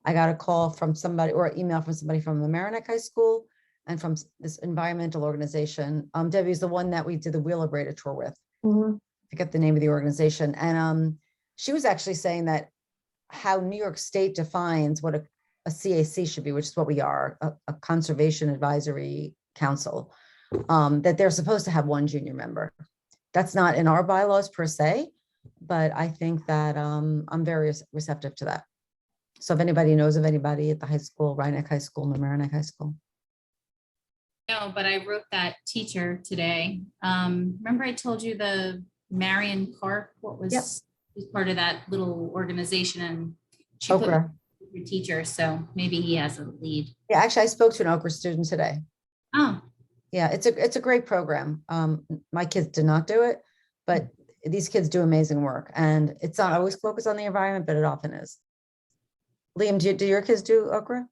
I got a call from somebody or an email from somebody from Mamaroneck High School and from this environmental organization. Debbie is the one that we did the Wheelabrator tour with. I forget the name of the organization. And she was actually saying that how New York State defines what a CAC should be, which is what we are, a Conservation Advisory Council, that they're supposed to have one junior member. That's not in our bylaws per se, but I think that I'm very receptive to that. So if anybody knows of anybody at the high school, Rhinebeck High School, Mamaroneck High School. No, but I wrote that teacher today. Remember I told you the Marion Carp, what was, was part of that little organization, and she put Okra. your teacher, so maybe he has a lead. Yeah, actually, I spoke to an Okra student today. Oh, Yeah, it's a great program. My kids did not do it, but these kids do amazing work, and it's not always focused on the environment, but it often is. Liam, do your kids do Okra?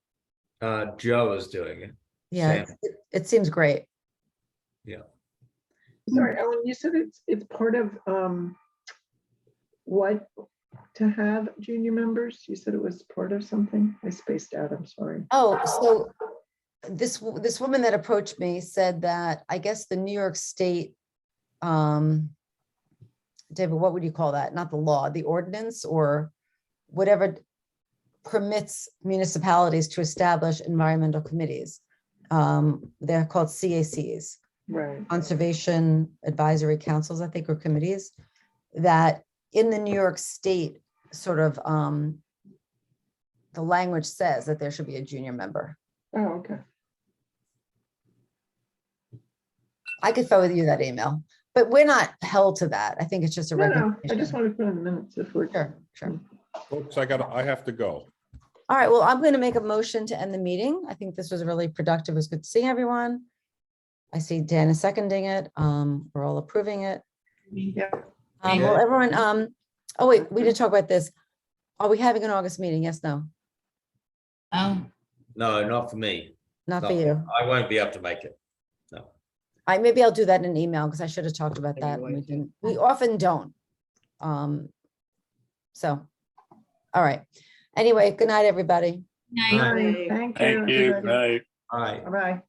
Joe is doing it. Yeah, Sam. it seems great. Yeah. Sorry, Ellen, you said it's part of what to have junior members? You said it was part of something? I spaced out, I'm sorry. Oh, so this woman that approached me said that, I guess the New York State, David, what would you call that? Not the law, the ordinance or whatever permits municipalities to establish environmental committees. They're called CACs, Right. Conservation Advisory Councils, I think, or committees, that in the New York State sort of, the language says that there should be a junior member. Oh, okay. I could forward you that email, but we're not held to that. I think it's just a No, recommendation. I just wanted to put in the minutes if we're. Sure, sure. Folks, I have to go. All right, well, I'm going to make a motion to end the meeting. I think this was really productive. It was good to see everyone. I see Dan is seconding it. We're all approving it. Yeah. Well, everyone, oh wait, we didn't talk about this. Are we having an August meeting? Yes, no? Oh, No, not for me. Not for No, you. I won't be able to make it. No. Maybe I'll do that in an email because I should have talked about Maybe that. you and We like to. didn't, we often don't. So, all right. Anyway, good night, everybody. night. Thank you. Thank you. Good night. All right. Bye-bye.